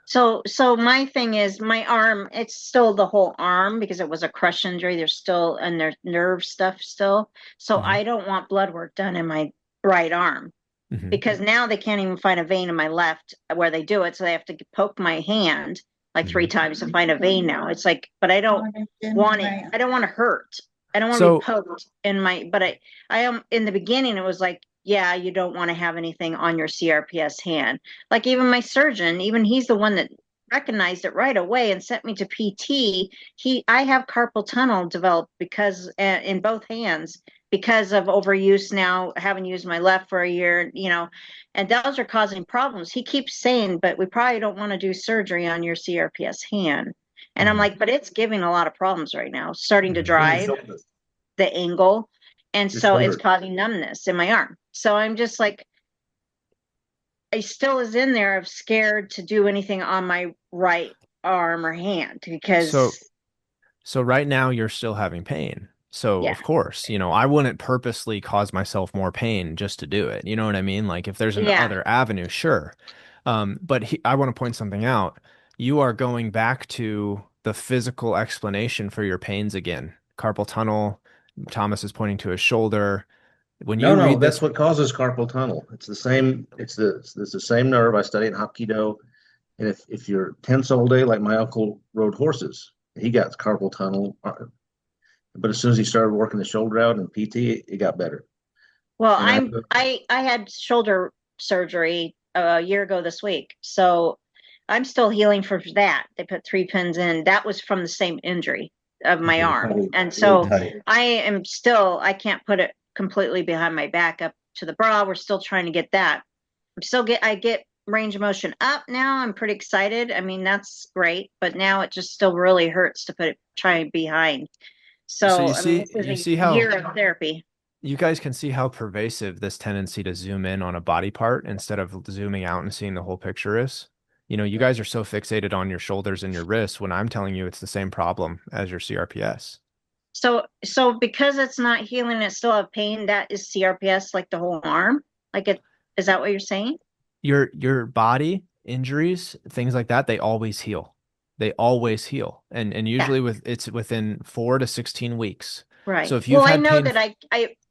[SPEAKER 2] So my thing is my arm, it's still the whole arm because it was a crush injury. There's still, and there's nerve stuff still. So
[SPEAKER 1] Mhm.
[SPEAKER 2] I don't want blood work done in my right arm
[SPEAKER 1] Mhm.
[SPEAKER 2] because now they can't even find a vein in my left where they do it. So they have to poke my hand like 3 times to find a vein now. It's like, but I don't want it. I don't want to hurt. I don't want to be
[SPEAKER 1] So,
[SPEAKER 2] poked in my, but I am in the beginning, it was like, yeah, you don't want to have anything on your CRPS hand. Like even my surgeon, even he's the one that recognized it right away and sent me to PT. I have carpal tunnel developed because in both hands because of overuse now, I haven't used my left for a year, you know, and those are causing problems. He keeps saying, but we probably don't want to do surgery on your CRPS hand. And I'm
[SPEAKER 1] mhm.
[SPEAKER 2] like, but it's giving a lot of problems right now, starting to
[SPEAKER 1] Mhm.
[SPEAKER 3] In your
[SPEAKER 2] drive
[SPEAKER 3] shoulder.
[SPEAKER 2] the angle. And
[SPEAKER 3] Your
[SPEAKER 2] so it's
[SPEAKER 3] shoulder.
[SPEAKER 2] causing numbness in my arm. So I'm just like, I still is in there of scared to do anything on my right arm or hand
[SPEAKER 1] So
[SPEAKER 2] because,
[SPEAKER 1] So right now you're still having pain. So
[SPEAKER 2] yeah,
[SPEAKER 1] of course, you know, I wouldn't purposely cause myself more pain just to do it. You know what I mean? Like if there's an
[SPEAKER 2] yeah,
[SPEAKER 1] other avenue, sure. I want to point something out. You are going back to the physical explanation for your pains again. Carpal tunnel. Thomas is pointing to his shoulder. When
[SPEAKER 3] No,
[SPEAKER 1] you
[SPEAKER 3] no,
[SPEAKER 1] read
[SPEAKER 3] that's
[SPEAKER 1] this,
[SPEAKER 3] what causes carpal tunnel. It's the same. It's the same nerve. I study in Hapkido, and if you're tense all day, like my uncle rode horses, he got carpal tunnel. But as soon as he started working the shoulder out in PT, it got better.
[SPEAKER 2] well,
[SPEAKER 3] And I,
[SPEAKER 2] I had shoulder surgery a year ago this week. So I'm still healing for that. They put 3 pins in. That was from the same injury of my
[SPEAKER 3] really
[SPEAKER 2] arm.
[SPEAKER 3] tight,
[SPEAKER 2] And
[SPEAKER 3] really
[SPEAKER 2] so
[SPEAKER 3] tight.
[SPEAKER 2] I am still, I can't put it completely behind my back up to the bra. We're still trying to get that. I get range of motion up now. I'm pretty excited. I mean, that's great, but now it just still really hurts to put it try behind.
[SPEAKER 1] so
[SPEAKER 2] So, I mean, this is
[SPEAKER 1] you
[SPEAKER 2] a
[SPEAKER 1] see how
[SPEAKER 2] year of therapy.
[SPEAKER 1] you guys can see how pervasive this tendency to zoom in on a body part instead of zooming out and seeing the whole picture is. You know, you guys are so fixated on your shoulders and your wrists when I'm telling you it's the same problem as your CRPS.
[SPEAKER 2] So because it's not healing, it still have pain. That is CRPS, like the whole arm. Like it, is that what you're saying?
[SPEAKER 1] Your body injuries, things like that, they always heal. They always heal. And
[SPEAKER 2] Yeah,
[SPEAKER 1] usually it's within 4 to 16 weeks. So
[SPEAKER 2] right.
[SPEAKER 1] if you've
[SPEAKER 2] Well, I
[SPEAKER 1] had
[SPEAKER 2] know
[SPEAKER 1] pain,
[SPEAKER 2] that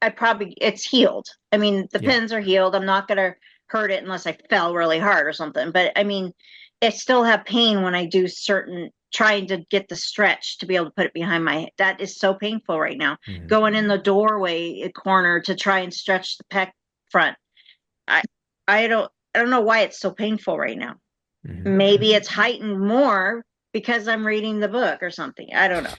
[SPEAKER 2] I probably it's healed. I mean, the
[SPEAKER 1] yeah,
[SPEAKER 2] pins are healed. I'm not gonna hurt it unless I fell really hard or something. But I mean, I still have pain when I do certain trying to get the stretch to be able to put it behind my head. That is so painful right now.
[SPEAKER 1] mhm,
[SPEAKER 2] Going in the doorway corner to try and stretch the pec front. I I don't know why it's so painful right now.
[SPEAKER 1] mhm.
[SPEAKER 2] Maybe it's heightened more because I'm reading the book or something. I don't know.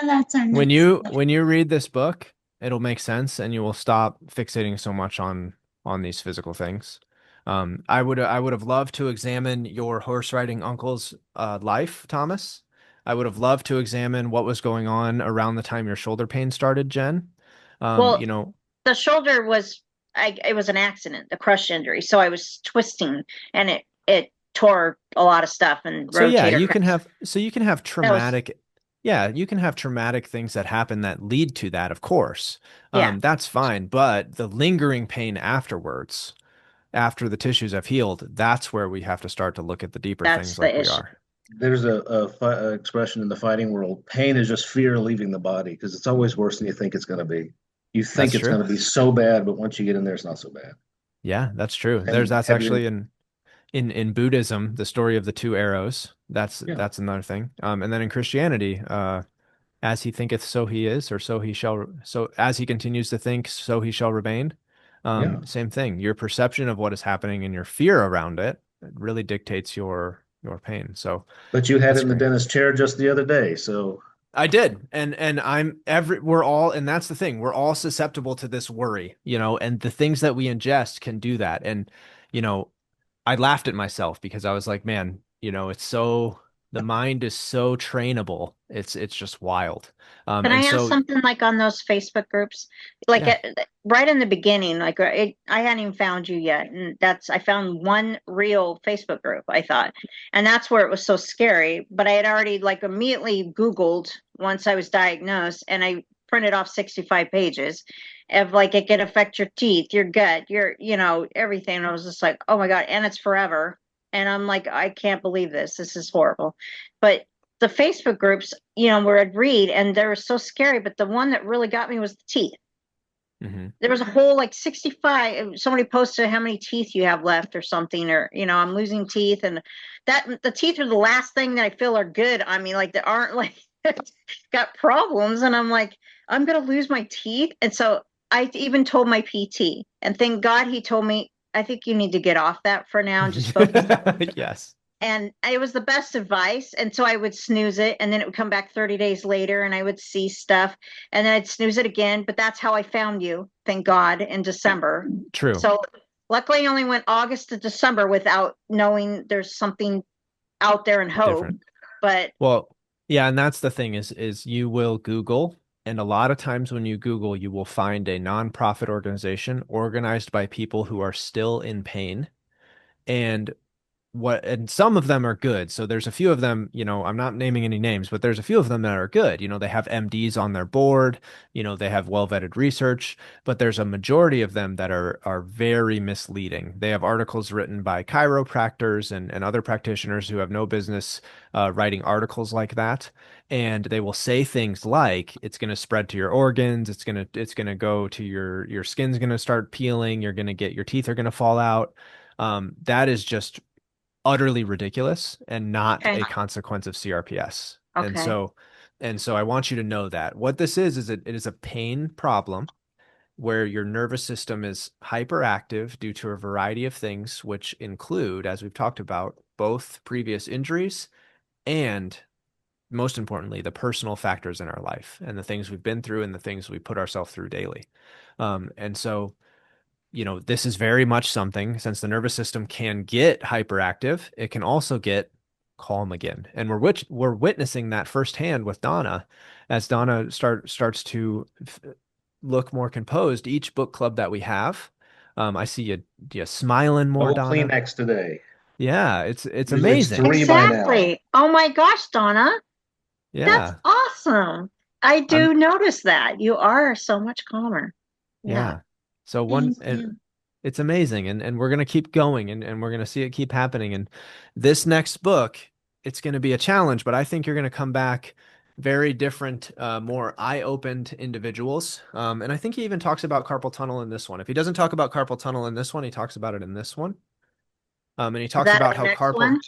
[SPEAKER 4] That's our
[SPEAKER 1] When
[SPEAKER 4] next
[SPEAKER 1] you
[SPEAKER 4] step.
[SPEAKER 1] when you read this book, it'll make sense and you will stop fixating so much on these physical things. I would have loved to examine your horse riding uncle's life, Thomas. I would have loved to examine what was going on around the time your shoulder pain started, Jen.
[SPEAKER 2] Well,
[SPEAKER 1] You know,
[SPEAKER 2] the shoulder was it was an accident, the crush injury. So I was twisting and it tore a lot of stuff and
[SPEAKER 1] so yeah,
[SPEAKER 2] rotator
[SPEAKER 1] you can
[SPEAKER 2] cuffs.
[SPEAKER 1] have so you can have
[SPEAKER 2] That was
[SPEAKER 1] traumatic, yeah, you can have traumatic things that happen that lead to that, of course.
[SPEAKER 2] yeah,
[SPEAKER 1] That's fine, but the lingering pain afterwards, after the tissues have healed, that's where we have to start to look at the deeper
[SPEAKER 2] that's
[SPEAKER 1] things like
[SPEAKER 2] the
[SPEAKER 1] we
[SPEAKER 2] issue.
[SPEAKER 1] are.
[SPEAKER 3] There's a expression in the fighting world: pain is just fear leaving the body, because it's always worse than you think it's going to be. You think
[SPEAKER 1] That's
[SPEAKER 3] it's
[SPEAKER 1] true.
[SPEAKER 3] going to be so bad, but once you get in there, it's not so bad.
[SPEAKER 1] Yeah, that's true. There's
[SPEAKER 3] And
[SPEAKER 1] that's
[SPEAKER 3] have
[SPEAKER 1] actually
[SPEAKER 3] you?
[SPEAKER 1] in Buddhism, the story of the two arrows.
[SPEAKER 3] Yeah,
[SPEAKER 1] That's another thing. And then in Christianity, as he thinketh, so he is, or so he shall. So as he continues to think, so he shall remain.
[SPEAKER 3] yeah.
[SPEAKER 1] Same thing. Your perception of what is happening and your fear around it really dictates your pain. So
[SPEAKER 3] But you had it
[SPEAKER 1] that's
[SPEAKER 3] in the
[SPEAKER 1] great.
[SPEAKER 3] dentist chair just the other day, so
[SPEAKER 1] I did. And we're all, and that's the thing. We're all susceptible to this worry, and the things that we ingest can do that. And, you know, I laughed at myself because I was like, man, the mind is so trainable. It's just wild.
[SPEAKER 2] Can
[SPEAKER 1] And
[SPEAKER 2] I ask
[SPEAKER 1] so
[SPEAKER 2] something like on those Facebook groups? Like
[SPEAKER 1] yeah.
[SPEAKER 2] right in the beginning, like I hadn't even found you yet, and that's I found one real Facebook group, I thought, and that's where it was so scary. But I had already like immediately Googled once I was diagnosed, and I printed off 65 pages of like it can affect your teeth, your gut, everything. And I was just like, oh my God, and it's forever. And I'm like, I can't believe this. This is horrible. But the Facebook groups, where I'd read and they were so scary, but the one that really got me was the teeth.
[SPEAKER 1] Hmm.
[SPEAKER 2] There was a whole like 65, somebody posted how many teeth you have left or something, or, I'm losing teeth. And that the teeth are the last thing that I feel are good on me, like that aren't like got problems. And I'm like, I'm going to lose my teeth. And so I even told my PT, and thank God he told me, I think you need to get off that for now and just focus
[SPEAKER 1] Yes.
[SPEAKER 2] and it was the best advice. And so I would snooze it, and then it would come back 30 days later, and I would see stuff, and then I'd snooze it again. But that's how I found you, thank God, in December.
[SPEAKER 1] True.
[SPEAKER 2] So luckily, I only went August to December without knowing there's something out there and hope.
[SPEAKER 1] Different.
[SPEAKER 2] But
[SPEAKER 1] Well, yeah, and that's the thing is you will Google, and a lot of times when you Google, you will find a nonprofit organization organized by people who are still in pain. And and some of them are good. So there's a few of them, I'm not naming any names, but there's a few of them that are good. They have MDs on their board, they have well-vetted research, but there's a majority of them that are very misleading. They have articles written by chiropractors and other practitioners who have no business writing articles like that. And they will say things like it's going to spread to your organs, it's going to go to your skin's going to start peeling, you're going to get your teeth are going to fall out. That is just utterly ridiculous and not
[SPEAKER 2] okay,
[SPEAKER 1] a consequence of CRPS. And
[SPEAKER 2] okay,
[SPEAKER 1] so and so I want you to know that what this is it is a pain problem where your nervous system is hyperactive due to a variety of things, which include, as we've talked about, both previous injuries and most importantly, the personal factors in our life and the things we've been through and the things we put ourselves through daily. And so this is very much something, since the nervous system can get hyperactive, it can also get calm again. And we're witnessing that firsthand with Donna as Donna starts to look more composed. Each book club that we have, I see you smiling more,
[SPEAKER 3] no
[SPEAKER 1] Donna.
[SPEAKER 3] Kleenex today.
[SPEAKER 1] Yeah, it's
[SPEAKER 3] Usually it's
[SPEAKER 1] amazing.
[SPEAKER 3] three by now.
[SPEAKER 2] exactly. Oh my gosh, Donna, that's
[SPEAKER 1] Yeah.
[SPEAKER 2] awesome. I
[SPEAKER 1] I'm
[SPEAKER 2] do notice that you are so much calmer. Yeah.
[SPEAKER 1] yeah. So
[SPEAKER 4] Thank you.
[SPEAKER 1] it's amazing, and we're gonna keep going, and we're gonna see it keep happening. And this next book, it's gonna be a challenge, but I think you're gonna come back very different, more eye-opened individuals. And I think he even talks about carpal tunnel in this one. If he doesn't talk about carpal tunnel in this one, he talks about it in this one. And he
[SPEAKER 2] Is
[SPEAKER 1] talks
[SPEAKER 2] that
[SPEAKER 1] about
[SPEAKER 2] the
[SPEAKER 1] how
[SPEAKER 2] next
[SPEAKER 1] carpal
[SPEAKER 2] one?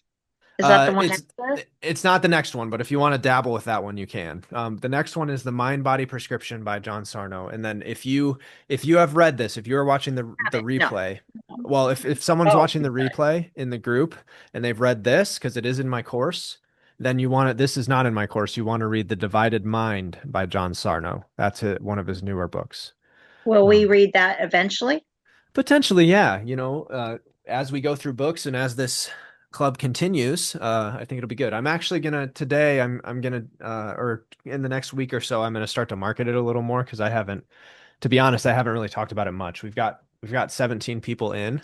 [SPEAKER 2] Is that the one
[SPEAKER 1] it's
[SPEAKER 2] after?
[SPEAKER 1] it's not the next one, but if you want to dabble with that one, you can. The next one is the MindBody Prescription by John Sarno. And then if you have read this, if you're watching the
[SPEAKER 2] No.
[SPEAKER 1] replay, well, if someone's
[SPEAKER 2] Oh,
[SPEAKER 1] watching the replay in the group and they've read this because it is in my course, then you want to. This is not in my course. You want to read The Divided Mind by John Sarno. That's one of his newer books.
[SPEAKER 2] will we
[SPEAKER 1] Um,
[SPEAKER 2] read that eventually?
[SPEAKER 1] Potentially, yeah. As we go through books and as this club continues, I think it'll be good. I'm actually gonna today. I'm gonna or in the next week or so, I'm gonna start to market it a little more because I haven't, to be honest, I haven't really talked about it much. We've got 17 people in,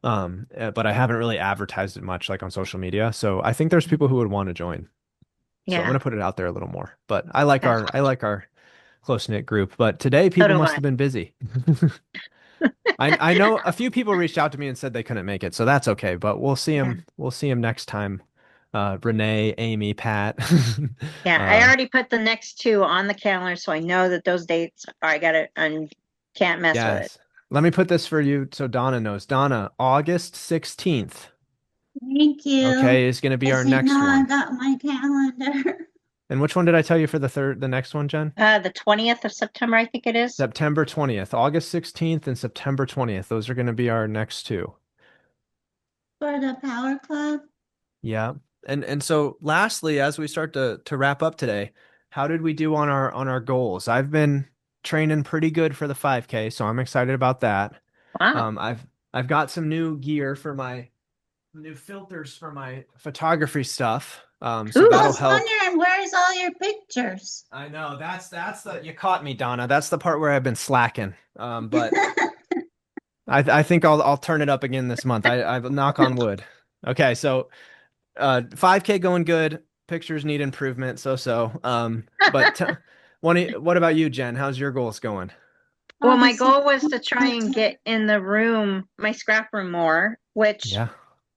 [SPEAKER 1] but I haven't really advertised it much like on social media. So I think there's people who would want to join. So I'm
[SPEAKER 2] Yeah.
[SPEAKER 1] gonna put it out there a little more. But I like our close knit group. But today
[SPEAKER 2] So
[SPEAKER 1] people
[SPEAKER 2] do
[SPEAKER 1] must
[SPEAKER 2] I.
[SPEAKER 1] have been busy. I know a few people reached out to me and said they couldn't make it, so that's okay. But we'll see
[SPEAKER 2] Yeah.
[SPEAKER 1] him. We'll see him next time. Renee, Amy, Pat.
[SPEAKER 2] Yeah. I
[SPEAKER 1] uh,
[SPEAKER 2] already put the next two on the calendar, so I know that those dates are, I got it and can't mess with it.
[SPEAKER 1] yes. Let me put this for you so Donna knows. Donna, August 16th.
[SPEAKER 4] Thank you.
[SPEAKER 1] Okay, is going to be
[SPEAKER 4] I
[SPEAKER 1] our
[SPEAKER 4] see
[SPEAKER 1] next
[SPEAKER 4] now I
[SPEAKER 1] one.
[SPEAKER 4] got my calendar.
[SPEAKER 1] And which one did I tell you for the next one, Jen?
[SPEAKER 2] The 20th of September, I think it is.
[SPEAKER 1] September 20th, August 16th, and September 20th. Those are going to be our next two.
[SPEAKER 4] For the Power Club.
[SPEAKER 1] Yeah. And so lastly, as we start to wrap up today, how did we do on our goals? I've been training pretty good for the 5K, so I'm excited about that.
[SPEAKER 2] Wow.
[SPEAKER 1] I've got some new gear for my new filters for my photography stuff. So
[SPEAKER 2] Ooh.
[SPEAKER 4] I
[SPEAKER 1] that'll
[SPEAKER 4] was
[SPEAKER 1] help.
[SPEAKER 4] wondering, where's all your pictures?
[SPEAKER 1] I know that's the you caught me, Donna. That's the part where I've been slacking. But I think I'll turn it up again this month. I knock on wood. Okay, so 5K going good. Pictures need improvement. So. But what about you, Jen? How's your goals going?
[SPEAKER 2] Well, my
[SPEAKER 4] August
[SPEAKER 2] goal was to
[SPEAKER 4] 16th,
[SPEAKER 2] try and get in the room, my scrap room more, which
[SPEAKER 1] Yeah.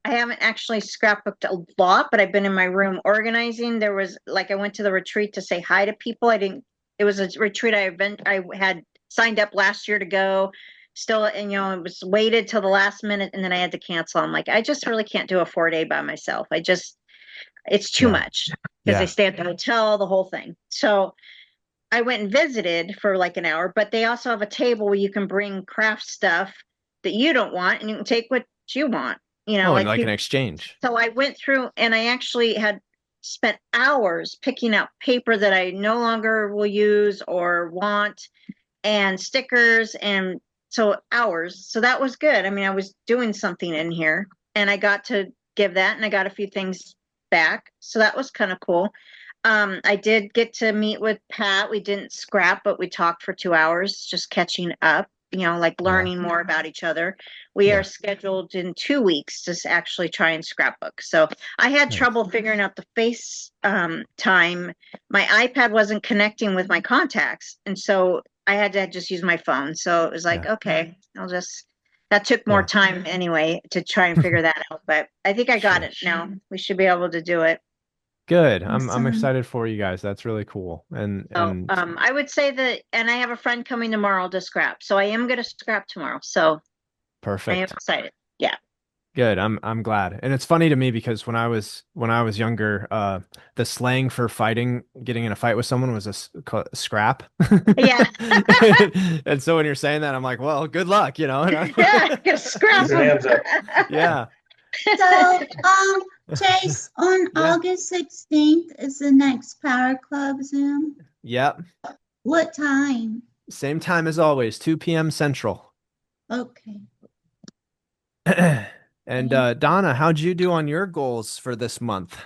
[SPEAKER 2] I haven't actually scrapbooked a lot, but I've been in my room organizing. There was like I went to the retreat to say hi to people. I didn't. It was a retreat I had signed up last year to go. Still, and it was waited till the last minute, and then I had to cancel. I'm like, I just really can't do a 4 day by myself. It's too
[SPEAKER 1] Yeah.
[SPEAKER 2] much because they
[SPEAKER 1] Yeah.
[SPEAKER 2] stay at the hotel, the whole thing. So I went and visited for like an hour, but they also have a table where you can bring craft stuff that you don't want, and you can take what you want.
[SPEAKER 1] Oh, and
[SPEAKER 2] Like
[SPEAKER 1] like an
[SPEAKER 2] people.
[SPEAKER 1] exchange.
[SPEAKER 2] So I went through and I actually had spent hours picking out paper that I no longer will use or want and stickers and so hours. So that was good. I mean, I was doing something in here and I got to give that and I got a few things back. So that was kind of cool. I did get to meet with Pat. We didn't scrap, but we talked for 2 hours, just catching up, like
[SPEAKER 1] Yeah.
[SPEAKER 2] learning more about each other. We are
[SPEAKER 1] Yeah.
[SPEAKER 2] scheduled in 2 weeks to actually try and scrapbook. So I had
[SPEAKER 1] Nice.
[SPEAKER 2] trouble figuring out the face time. My iPad wasn't connecting with my contacts. And so I had to just use my phone. So it was like,
[SPEAKER 1] Yeah.
[SPEAKER 2] okay, that took more
[SPEAKER 1] Yeah.
[SPEAKER 2] time anyway to try and figure that out. But I think I got
[SPEAKER 1] Sure.
[SPEAKER 2] it now. We should be able to do it.
[SPEAKER 1] Good. I'm
[SPEAKER 4] awesome.
[SPEAKER 1] excited for you guys. That's really cool. And
[SPEAKER 2] So I would say that, and I have a friend coming tomorrow to scrap. So I am going to scrap tomorrow. So I am
[SPEAKER 1] perfect.
[SPEAKER 2] excited. Yeah.
[SPEAKER 1] Good. I'm glad. And it's funny to me because when I was younger, the slang for fighting, getting in a fight with someone was scrap.
[SPEAKER 2] Yeah.
[SPEAKER 1] And so when you're saying that, I'm like, well, good luck,
[SPEAKER 2] Yeah. Gonna scrap
[SPEAKER 3] Keep your hands up.
[SPEAKER 1] Yeah.
[SPEAKER 4] So, Chase, on
[SPEAKER 1] Yeah.
[SPEAKER 4] August 16th is the next Power Club Zoom.
[SPEAKER 1] Yep.
[SPEAKER 4] What time?
[SPEAKER 1] Same time as always, 2 p.m. Central.
[SPEAKER 4] Okay.
[SPEAKER 1] And Donna, how'd you do on your goals for this month?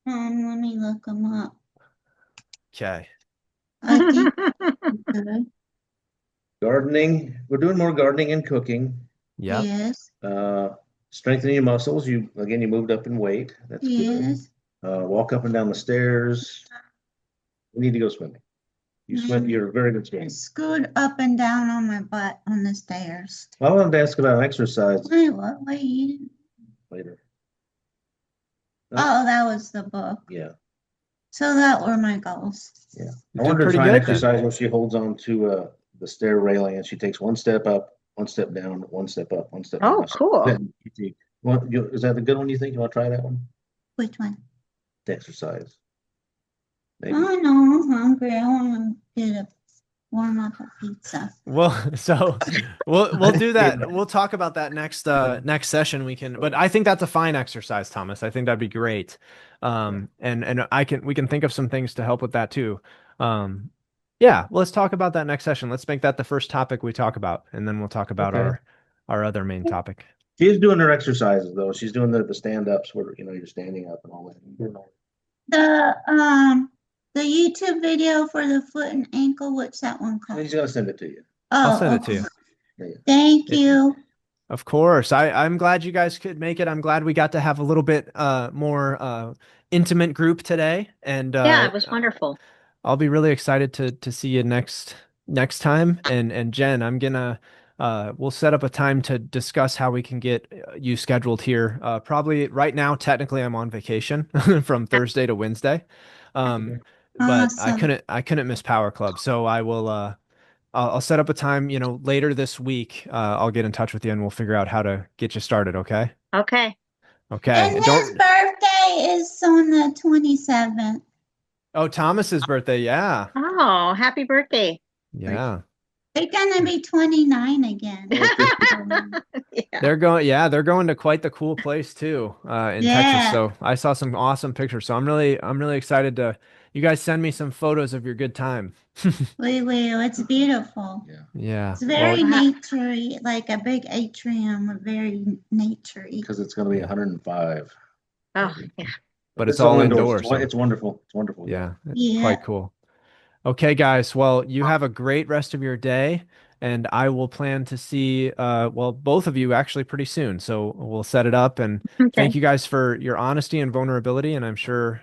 [SPEAKER 4] Let me look them up.
[SPEAKER 1] Okay.
[SPEAKER 4] I think good.
[SPEAKER 3] Gardening. We're doing more gardening and cooking.
[SPEAKER 1] Yep.
[SPEAKER 4] Yes.
[SPEAKER 3] Strengthening your muscles. You moved up in weight. That's good.
[SPEAKER 4] Yes.
[SPEAKER 3] Walk up and down the stairs. We need to go swimming. You swim, you're a very good swimmer.
[SPEAKER 4] I scoot up and down on my butt on the stairs.
[SPEAKER 3] I wanted to ask about exercise
[SPEAKER 4] Wait, what? Wait.
[SPEAKER 3] later.
[SPEAKER 4] Oh, that was the book.
[SPEAKER 3] Yeah,
[SPEAKER 4] So that were my goals.
[SPEAKER 3] yeah.
[SPEAKER 1] You
[SPEAKER 3] I
[SPEAKER 1] did
[SPEAKER 3] wanted to
[SPEAKER 1] pretty
[SPEAKER 3] try an
[SPEAKER 1] good then.
[SPEAKER 3] exercise where she holds on to the stair railing and she takes one step up, one step down, one step up, one step down.
[SPEAKER 2] Oh, cool.
[SPEAKER 3] Then is that the good one you think? You want to try that one?
[SPEAKER 4] Which one?
[SPEAKER 3] The exercise. Maybe.
[SPEAKER 4] Oh no, I'm hungry. I want to get a warm up a pizza.
[SPEAKER 1] Well, so we'll do that. We'll talk about that next session. But I think that's a fine exercise, Thomas. I think that'd be great. And we can think of some things to help with that too. Yeah, let's talk about that next session. Let's make that the first topic we talk about, and then we'll talk about
[SPEAKER 3] Okay.
[SPEAKER 1] our other main topic.
[SPEAKER 3] She's doing her exercises though. She's doing the stand-ups where you're standing up and all that.
[SPEAKER 4] The YouTube video for the foot and ankle, what's that one called?
[SPEAKER 3] He's gonna send it to you.
[SPEAKER 1] I'll
[SPEAKER 4] Oh,
[SPEAKER 1] send it to you.
[SPEAKER 3] Yeah.
[SPEAKER 4] thank you.
[SPEAKER 1] Of course. I'm glad you guys could make it. I'm glad we got to have a little bit more intimate group today. And
[SPEAKER 2] Yeah, it was wonderful.
[SPEAKER 1] I'll be really excited to see you next time. And Jen, I'm gonna we'll set up a time to discuss how we can get you scheduled here. Probably right now, technically I'm on vacation from Thursday to Wednesday. But
[SPEAKER 4] Awesome.
[SPEAKER 1] I couldn't miss Power Club. So I will I'll set up a time, later this week. I'll get in touch with you and we'll figure out how to get you started, okay?
[SPEAKER 2] Okay.
[SPEAKER 1] Okay.
[SPEAKER 4] And his birthday is on the 27th.
[SPEAKER 1] Oh, Thomas's birthday, yeah.
[SPEAKER 2] Oh, happy birthday.
[SPEAKER 1] Yeah.
[SPEAKER 4] They're gonna be 29 again.
[SPEAKER 2] Yeah.
[SPEAKER 1] They're going to quite the cool place too, in Texas. So I saw some awesome pictures. So I'm really excited you guys send me some photos of your good time.
[SPEAKER 4] We will. It's beautiful.
[SPEAKER 3] Yeah.
[SPEAKER 1] Yeah.
[SPEAKER 4] It's very
[SPEAKER 2] Well,
[SPEAKER 4] naturey, like a big atrium, very naturey.
[SPEAKER 3] Because it's gonna be 105.
[SPEAKER 2] Oh, yeah.
[SPEAKER 1] But it's all indoors.
[SPEAKER 3] It's wonderful. It's wonderful.
[SPEAKER 1] Yeah. It's
[SPEAKER 4] Yeah.
[SPEAKER 1] quite cool. Okay, guys. Well, you have a great rest of your day, and I will plan to see, both of you actually pretty soon. So we'll set it up, and
[SPEAKER 2] Okay.
[SPEAKER 1] thank you guys for your honesty and vulnerability, and I'm sure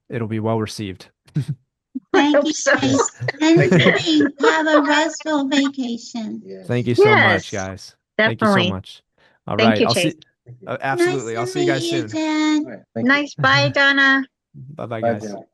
[SPEAKER 1] it'll be well received.
[SPEAKER 4] Thank
[SPEAKER 2] hope
[SPEAKER 4] you,
[SPEAKER 2] so.
[SPEAKER 4] guys. And please have a restful vacation.
[SPEAKER 3] Yes.
[SPEAKER 1] Thank you so much,
[SPEAKER 2] Yes,
[SPEAKER 1] guys. Thank you so
[SPEAKER 2] definitely.
[SPEAKER 1] much. All
[SPEAKER 2] Thank
[SPEAKER 1] right.
[SPEAKER 2] you,
[SPEAKER 1] I'll
[SPEAKER 2] Chase.
[SPEAKER 1] see. Absolutely.
[SPEAKER 4] Nice
[SPEAKER 1] I'll
[SPEAKER 4] to
[SPEAKER 1] see you guys
[SPEAKER 4] meet you,
[SPEAKER 1] soon.
[SPEAKER 4] Jen.
[SPEAKER 3] All right. Thank you.
[SPEAKER 2] Nice. Bye, Donna.
[SPEAKER 1] Bye-bye,
[SPEAKER 3] Bye,
[SPEAKER 1] guys.
[SPEAKER 3] Jen.